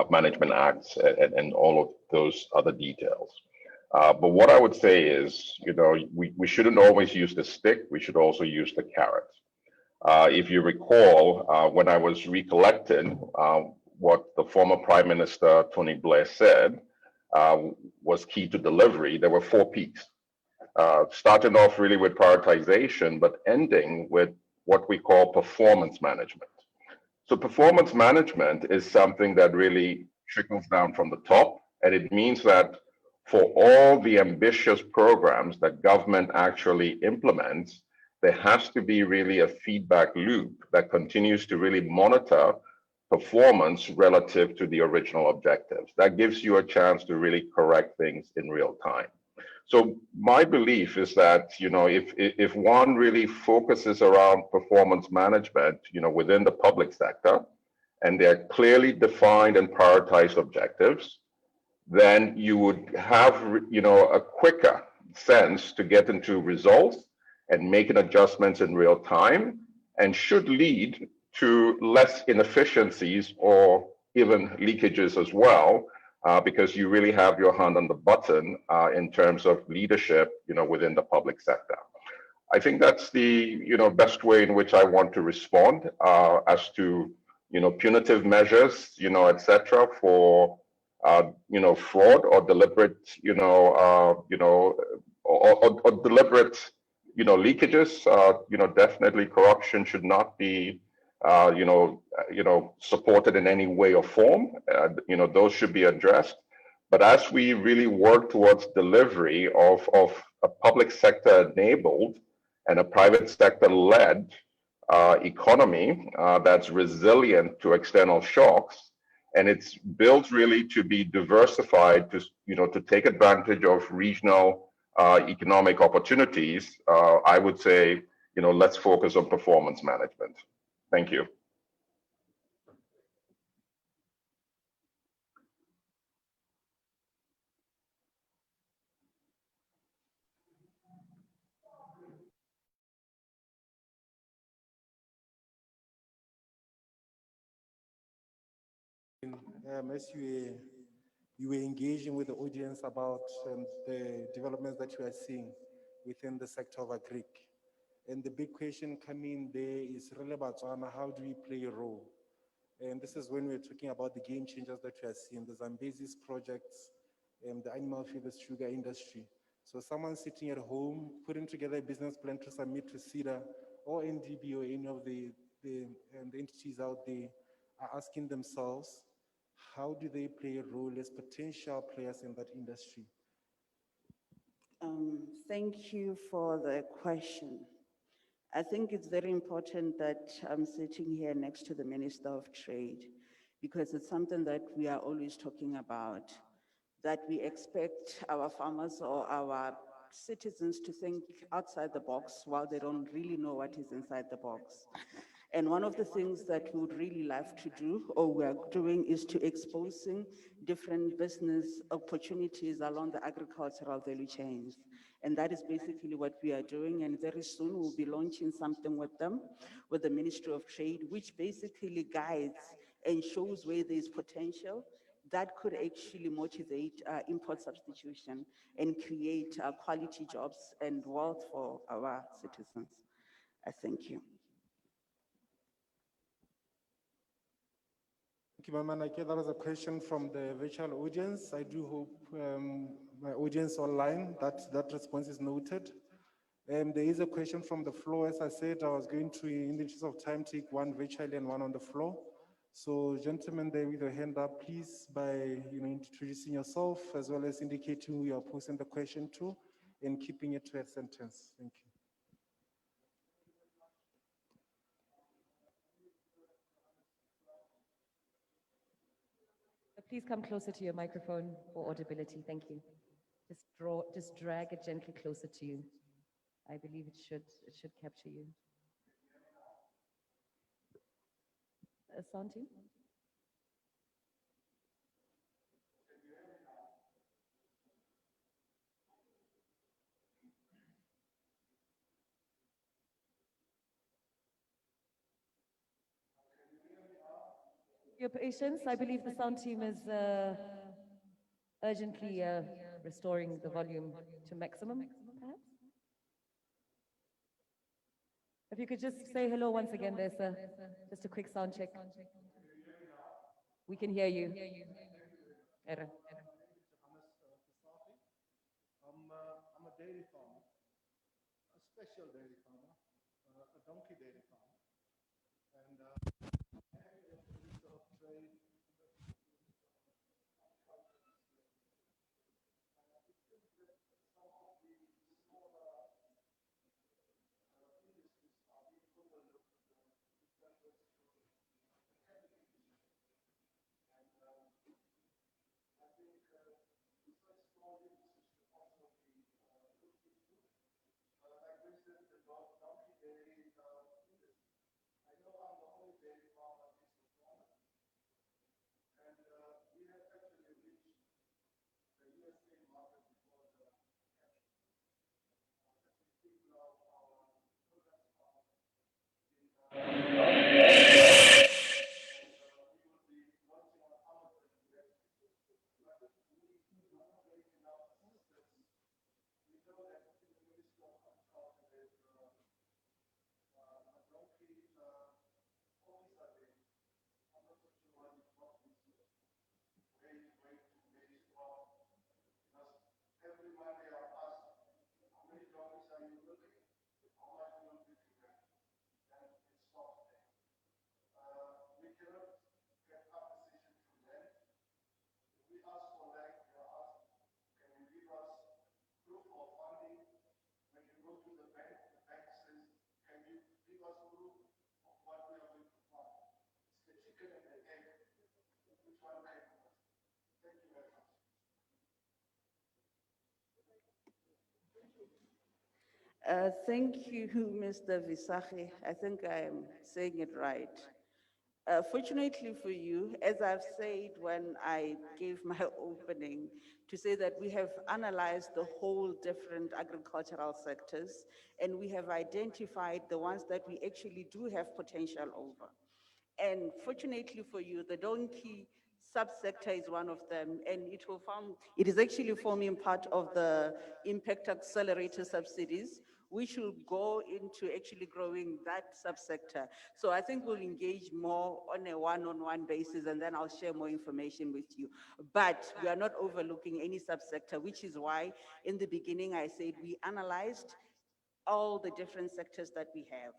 management acts and all of those other details. But what I would say is, we shouldn't always use the stick. We should also use the carrot. If you recall, when I was recollecting what the former Prime Minister Tony Blair said was key to delivery, there were 4 Ps. Starting off really with prioritization, but ending with what we call performance management. So performance management is something that really trickles down from the top, and it means that for all the ambitious programs that government actually implements, there has to be really a feedback loop that continues to really monitor performance relative to the original objectives. That gives you a chance to really correct things in real time. So my belief is that, if one really focuses around performance management, within the public sector, and they're clearly defined and prioritized objectives, then you would have, a quicker sense to get into results and making adjustments in real time, and should lead to less inefficiencies or even leakages as well, because you really have your hand on the button in terms of leadership, within the public sector. I think that's the, best way in which I want to respond as to, punitive measures, et cetera, for, fraud or deliberate, or deliberate, leakages. Definitely corruption should not be supported in any way or form. Those should be addressed. But as we really work towards delivery of a public sector enabled and a private sector led economy that's resilient to external shocks, and it's built really to be diversified to take advantage of regional economic opportunities, I would say, let's focus on performance management. Thank you. As you were engaging with the audience about the developments that you are seeing within the sector of agric. And the big question coming there is really Botswana, how do we play a role? And this is when we're talking about the game changers that we are seeing, the Zambezi's projects, the animal feed, the sugar industry. So someone sitting at home, putting together a business plan to submit to CEDA or NDB or any of the entities out there are asking themselves, how do they play a role as potential players in that industry? Thank you for the question. I think it's very important that I'm sitting here next to the Minister of Trade, because it's something that we are always talking about, that we expect our farmers or our citizens to think outside the box while they don't really know what is inside the box. And one of the things that we would really love to do, or we are doing, is to exposing different business opportunities along the agricultural value chains. And that is basically what we are doing. And very soon we'll be launching something with them, with the Ministry of Trade, which basically guides and shows where there's potential that could actually motivate import substitution and create quality jobs and wealth for our citizens. I thank you. Thank you, Mama. I get that was a question from the virtual audience. I do hope my audience online, that response is noted. There is a question from the floor. As I said, I was going to, in the interest of time, take one virtually and one on the floor. So gentlemen there with your hand up, please, by introducing yourself as well as indicating who you are posing the question to and keeping it to a sentence. Thank you. Please come closer to your microphone for audibility. Thank you. Just drag it gently closer to you. I believe it should capture you. Santi? Your patience, I believe the sound team is urgently restoring the volume to maximum, perhaps? If you could just say hello once again there, sir. Just a quick sound check. We can hear you. Error. I'm a dairy farmer, a special dairy farmer, a donkey dairy farmer, and Minister of Trade. Thank you, Mr. Visache. I think I'm saying it right. Fortunately for you, as I've said when I gave my opening, to say that we have analyzed the whole different agricultural sectors and we have identified the ones that we actually do have potential over. And fortunately for you, the donkey subsector is one of them, and it is actually forming part of the impact accelerator subsidies, which will go into actually growing that subsector. So I think we'll engage more on a one-on-one basis, and then I'll share more information with you. But we are not overlooking any subsector, which is why in the beginning I said we analyzed all the different sectors that we have,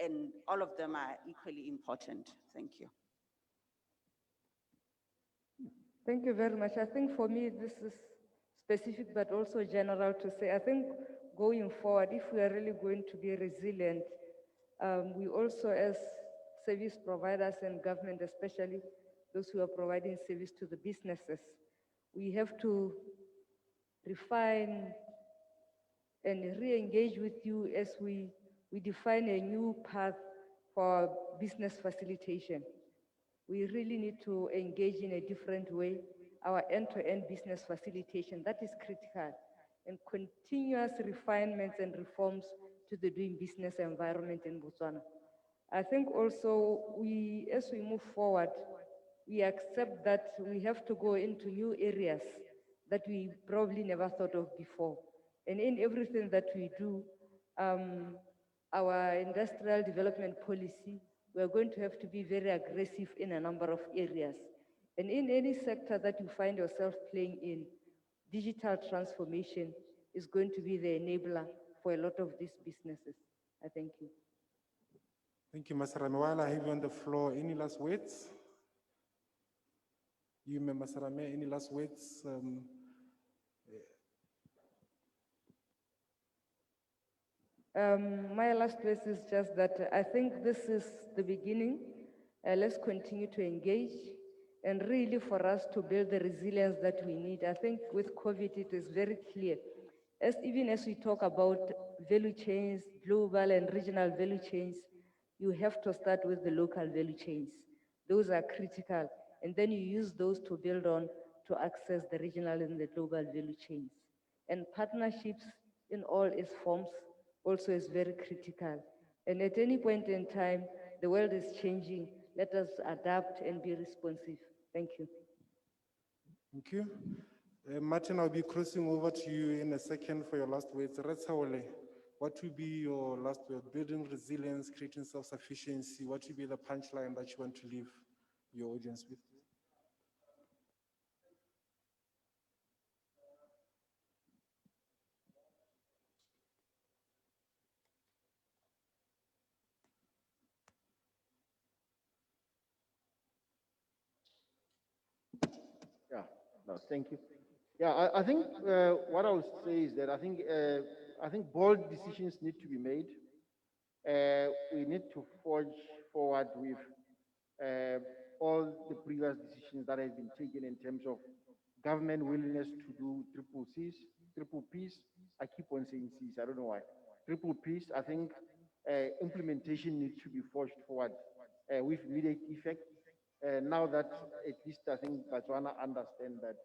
and all of them are equally important. Thank you. Thank you very much. I think for me, this is specific, but also general to say, I think going forward, if we are really going to be resilient, we also as service providers and government, especially those who are providing service to the businesses, we have to refine and re-engage with you as we define a new path for business facilitation. We really need to engage in a different way, our end-to-end business facilitation, that is critical, and continuous refinements and reforms to the doing business environment in Botswana. I think also as we move forward, we accept that we have to go into new areas that we probably never thought of before. And in everything that we do, our industrial development policy, we're going to have to be very aggressive in a number of areas. And in any sector that you find yourself playing in, digital transformation is going to be the enabler for a lot of these businesses. I thank you. Thank you, Masarame. While I have you on the floor, any last words? You, Masarame, any last words? My last words is just that I think this is the beginning. Let's continue to engage and really for us to build the resilience that we need. I think with COVID, it is very clear. Even as we talk about value chains, global and regional value chains, you have to start with the local value chains. Those are critical. And then you use those to build on to access the regional and the global value chains. And partnerships in all its forms also is very critical. And at any point in time, the world is changing. Let us adapt and be responsive. Thank you. Thank you. Martin, I'll be crossing over to you in a second for your last words. Retsaole, what will be your last word? Building resilience, creating self-sufficiency. What will be the punchline that you want to leave your audience with? Yeah, no, thank you. Yeah, I think what I would say is that I think bold decisions need to be made. We need to forge forward with all the previous decisions that have been taken in terms of government willingness to do triple P's. I keep on saying C's, I don't know why. Triple P's, I think implementation needs to be forged forward with immediate effect. Now that at least I think Botswana understand that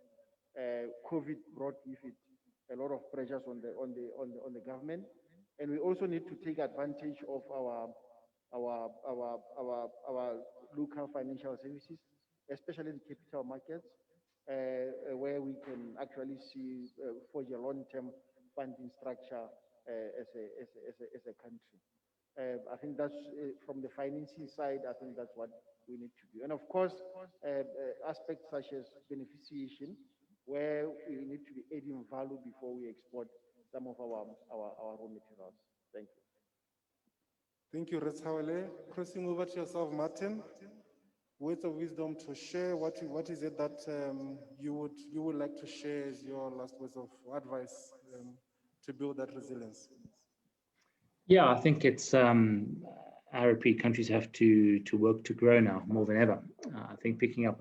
COVID brought with it a lot of pressures on the government, and we also need to take advantage of our local financial services, especially the capital markets, where we can actually see forge a long-term funding structure as a country. I think that's from the financing side. I think that's what we need to do, and of course, aspects such as beneficiation, where we need to be adding value before we export some of our raw materials. Thank you. Thank you, Retsaole. Crossing over to yourself, Martin. Words of wisdom to share. What is it that you would like to share as your last words of advice to build that resilience? Yeah, I think it's Arab countries have to work to grow now more than ever. I think picking up,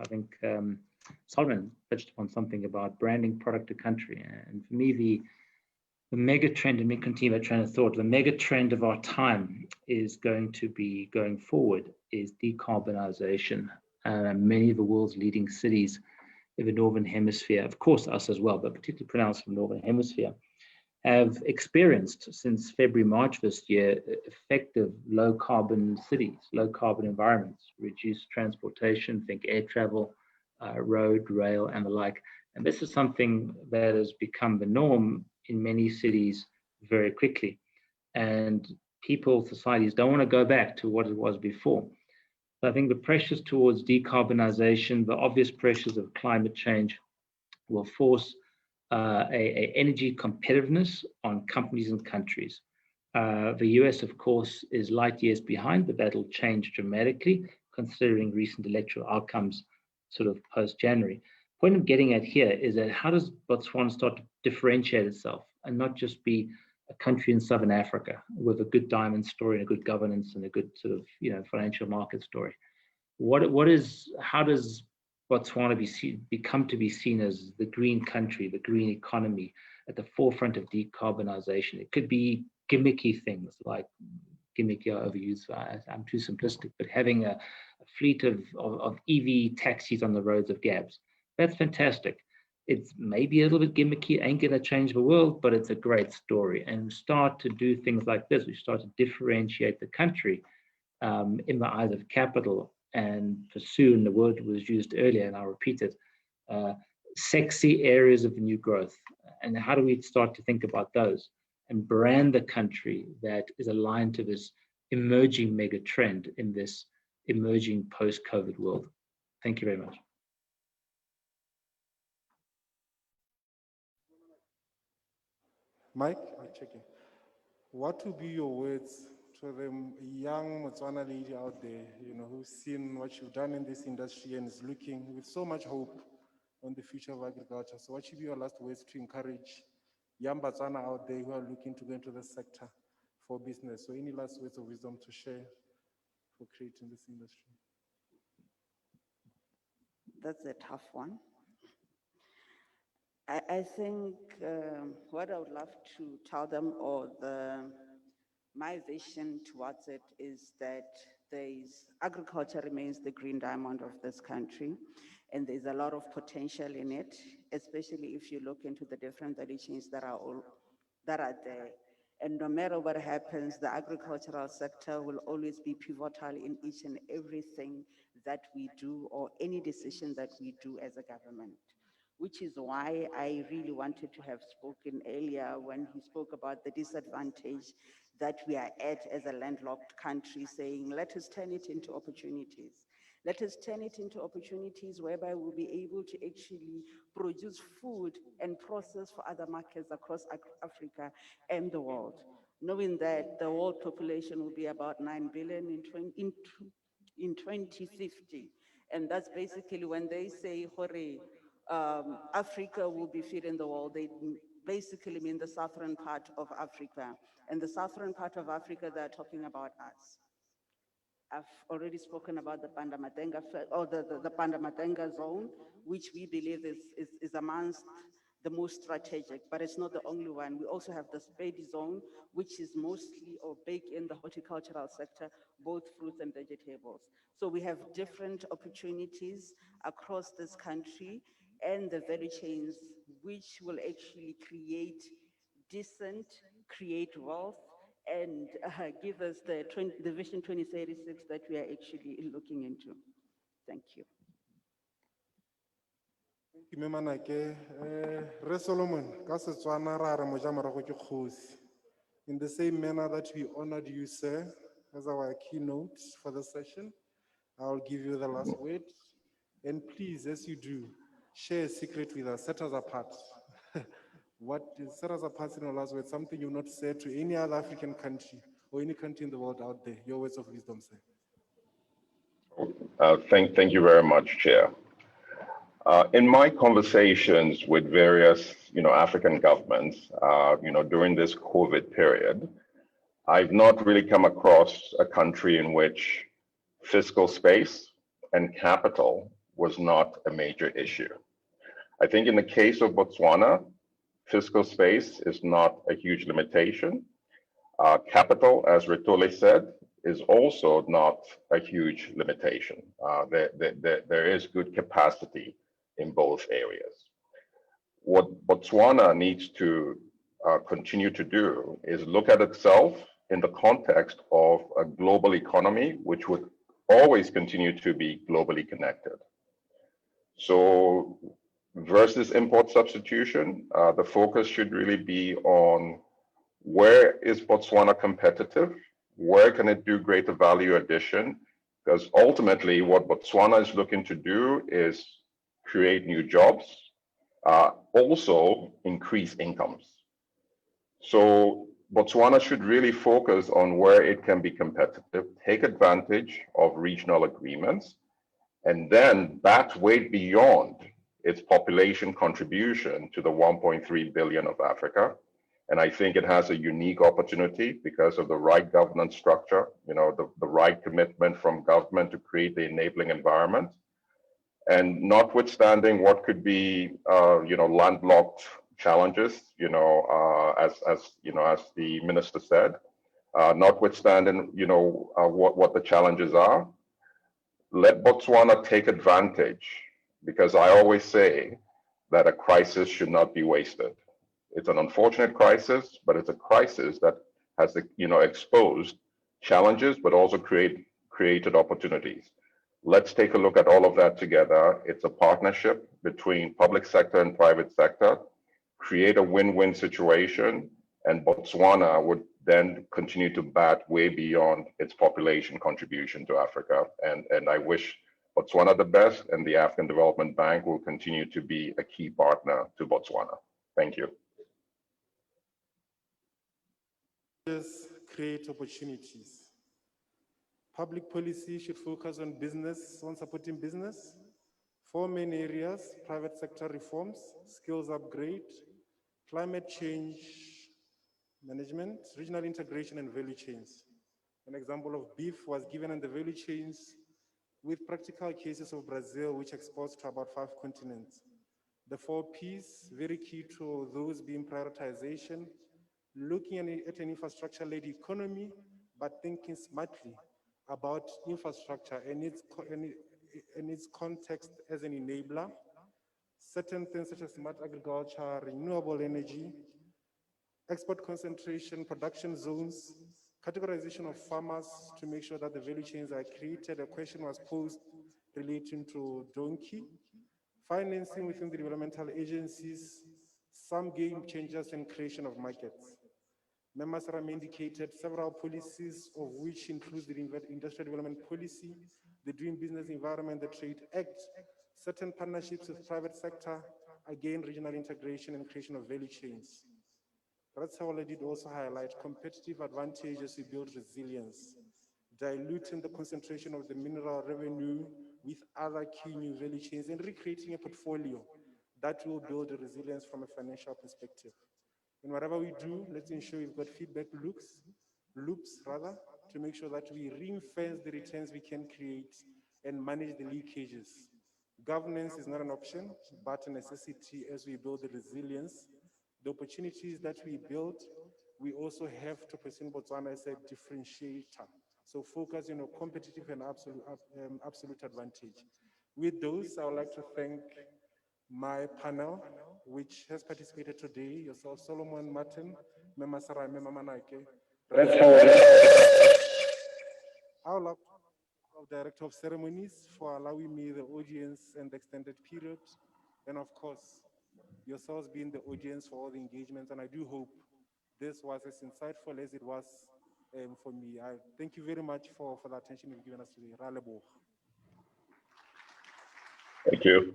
Solomon touched upon something about branding product to country, and for me the mega trend, and me continue that train of thought, the mega trend of our time is going to be going forward is decarbonization. Many of the world's leading cities in the Northern Hemisphere, of course us as well, but particularly pronounced in the Northern Hemisphere, have experienced since February, March this year, effective low carbon cities, low carbon environments, reduced transportation, think air travel, road, rail, and the like. And this is something that has become the norm in many cities very quickly. And people, societies don't want to go back to what it was before. So I think the pressures towards decarbonization, the obvious pressures of climate change will force a energy competitiveness on companies and countries. The US, of course, is light years behind, but that'll change dramatically considering recent electoral outcomes sort of post-January. Point I'm getting at here is that how does Botswana start to differentiate itself and not just be a country in Southern Africa with a good diamond story and a good governance and a good sort of financial market story? How does Botswana become to be seen as the green country, the green economy at the forefront of decarbonization? It could be gimmicky things like gimmicky overused. I'm too simplistic, but having a fleet of EV taxis on the roads of Gabs, that's fantastic. It's maybe a little bit gimmicky, ain't gonna change the world, but it's a great story. And start to do things like this. We start to differentiate the country in the eyes of capital and pursue, and the word was used earlier, and I'll repeat it, sexy areas of new growth. And how do we start to think about those and brand the country that is aligned to this emerging mega trend in this emerging post-COVID world? Thank you very much. Mike, I'm checking. What would be your words to the young Botswana lady out there, who's seen what you've done in this industry and is looking with so much hope on the future of agriculture? So what should be your last words to encourage young Botswana out there who are looking to go into the sector for business? So any last words of wisdom to share for creating this industry? That's a tough one. I think what I would love to tell them, or my vision towards it, is that agriculture remains the green diamond of this country, and there's a lot of potential in it, especially if you look into the different value chains that are there. And no matter what happens, the agricultural sector will always be pivotal in each and everything that we do, or any decision that we do as a government, which is why I really wanted to have spoken earlier when he spoke about the disadvantage that we are at as a landlocked country, saying, let us turn it into opportunities. Let us turn it into opportunities whereby we'll be able to actually produce food and process for other markets across Africa and the world, knowing that the world population will be about 9 billion in 2050. And that's basically when they say, hore, Africa will be feeding the world, they basically mean the southern part of Africa. And the southern part of Africa, they're talking about us. I've already spoken about the Pandamatenga, or the Pandamatenga zone, which we believe is amongst the most strategic, but it's not the only one. We also have the Spady zone, which is mostly or big in the horticultural sector, both fruits and vegetables. So we have different opportunities across this country and the value chains, which will actually create wealth, and give us the Vision 2036 that we are actually looking into. Thank you. Thank you, Memanake. Re Solomon, ka Setswana ra re moja morago ke kgosi. In the same manner that we honored you, sir, as our keynote for the session, I'll give you the last word. And please, as you do, share a secret with us, set us apart. Set us apart in your last word, something you've not said to any other African country or any country in the world out there. Your words of wisdom, sir. Thank you very much, Chair. In my conversations with various, African governments, during this COVID period, I've not really come across a country in which fiscal space and capital was not a major issue. I think in the case of Botswana, fiscal space is not a huge limitation. Capital, as Ritole said, is also not a huge limitation. There is good capacity in both areas. What Botswana needs to continue to do is look at itself in the context of a global economy, which would always continue to be globally connected. So versus import substitution, the focus should really be on where is Botswana competitive? Where can it do greater value addition? Because ultimately what Botswana is looking to do is create new jobs, also increase incomes. So Botswana should really focus on where it can be competitive, take advantage of regional agreements, and then that way beyond its population contribution to the 1.3 billion of Africa. And I think it has a unique opportunity because of the right governance structure, the right commitment from government to create the enabling environment. And notwithstanding what could be, landlocked challenges, as the minister said, notwithstanding, what the challenges are, let Botswana take advantage, because I always say that a crisis should not be wasted. It's an unfortunate crisis, but it's a crisis that has, exposed challenges, but also created opportunities. Let's take a look at all of that together. It's a partnership between public sector and private sector, create a win-win situation, and Botswana would then continue to bat way beyond its population contribution to Africa. And I wish Botswana the best, and the African Development Bank will continue to be a key partner to Botswana. Thank you. Just create opportunities. Public policy should focus on supporting business. 4 main areas: private sector reforms, skills upgrade, climate change management, regional integration, and value chains. An example of beef was given, and the value chains with practical cases of Brazil, which exports to about 5 continents. The 4 Ps, very key to those being prioritization, looking at an infrastructure-led economy, but thinking smartly about infrastructure and its context as an enabler. Certain things such as smart agriculture, renewable energy, export concentration, production zones, categorization of farmers to make sure that the value chains are created. A question was posed relating to donkey, financing within the developmental agencies, some game changers and creation of markets. Members have indicated several policies, of which includes the industrial development policy, the Doing Business Environment, the Trade Act, certain partnerships with private sector, again, regional integration and creation of value chains. Ratsaola did also highlight competitive advantages we build resilience, diluting the concentration of the mineral revenue with other key new value chains and recreating a portfolio that will build resilience from a financial perspective. And whatever we do, let's ensure we've got feedback loops rather, to make sure that we ring-fence the returns we can create and manage the leakages. Governance is not an option, but a necessity as we build the resilience. The opportunities that we build, we also have to position Botswana as a differentiator. So focus on competitive and absolute advantage. With those, I would like to thank my panel, which has participated today, yourself, Solomon, Martin, Mema Sarai, Mema Manake. I would like to Director of Ceremonies for allowing me the audience and the extended period. And of course, yourselves being the audience for all the engagements. And I do hope this was as insightful as it was for me. I thank you very much for the attention you've given us today. Ralebo. Thank you.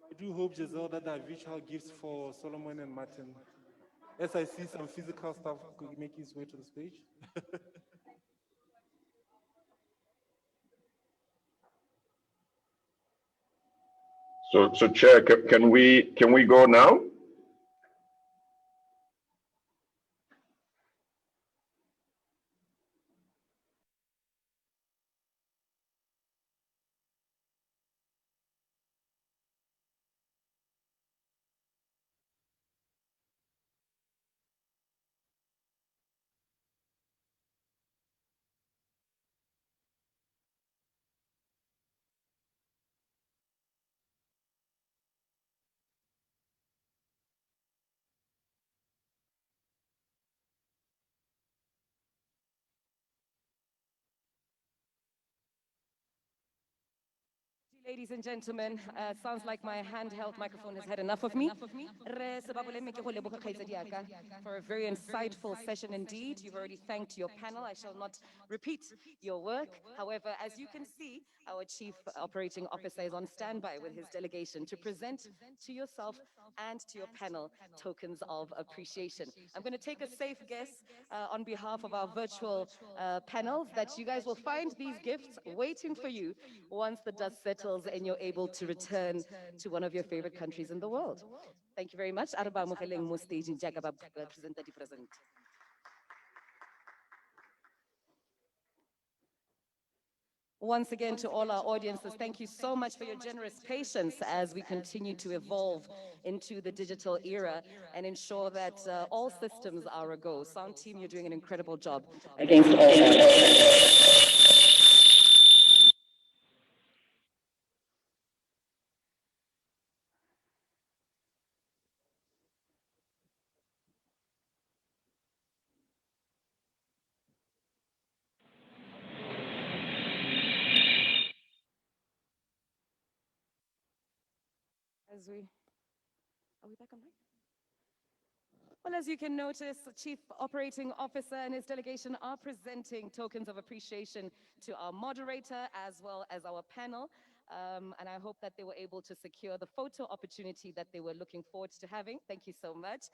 I do hope, Giselle, that there are virtual gifts for Solomon and Martin. As I see some physical stuff making its way to the stage. So Chair, can we go now? Ladies and gentlemen, sounds like my handheld microphone has had enough of me. For a very insightful session indeed. You've already thanked your panel. I shall not repeat your work. However, as you can see, our Chief Operating Officer is on standby with his delegation to present to yourself and to your panel tokens of appreciation. I'm going to take a safe guess on behalf of our virtual panels that you guys will find these gifts waiting for you once the dust settles and you're able to return to one of your favorite countries in the world. Thank you very much. Once again, to all our audiences, thank you so much for your generous patience as we continue to evolve into the digital era and ensure that all systems are a go. Sound team, you're doing an incredible job against all odds. Are we back on mic? Well, as you can notice, the Chief Operating Officer and his delegation are presenting tokens of appreciation to our moderator as well as our panel. and I hope that they were able to secure the photo opportunity that they were looking forward to having. Thank you so much.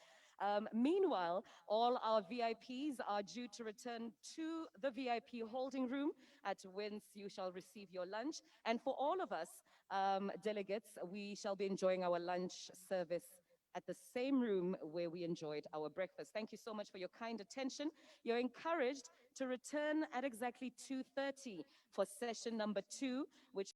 Meanwhile, all our VIPs are due to return to the VIP holding room at whence you shall receive your lunch. And for all of us delegates, we shall be enjoying our lunch service at the same room where we enjoyed our breakfast. Thank you so much for your kind attention. You're encouraged to return at exactly 2:30 for session number 2, which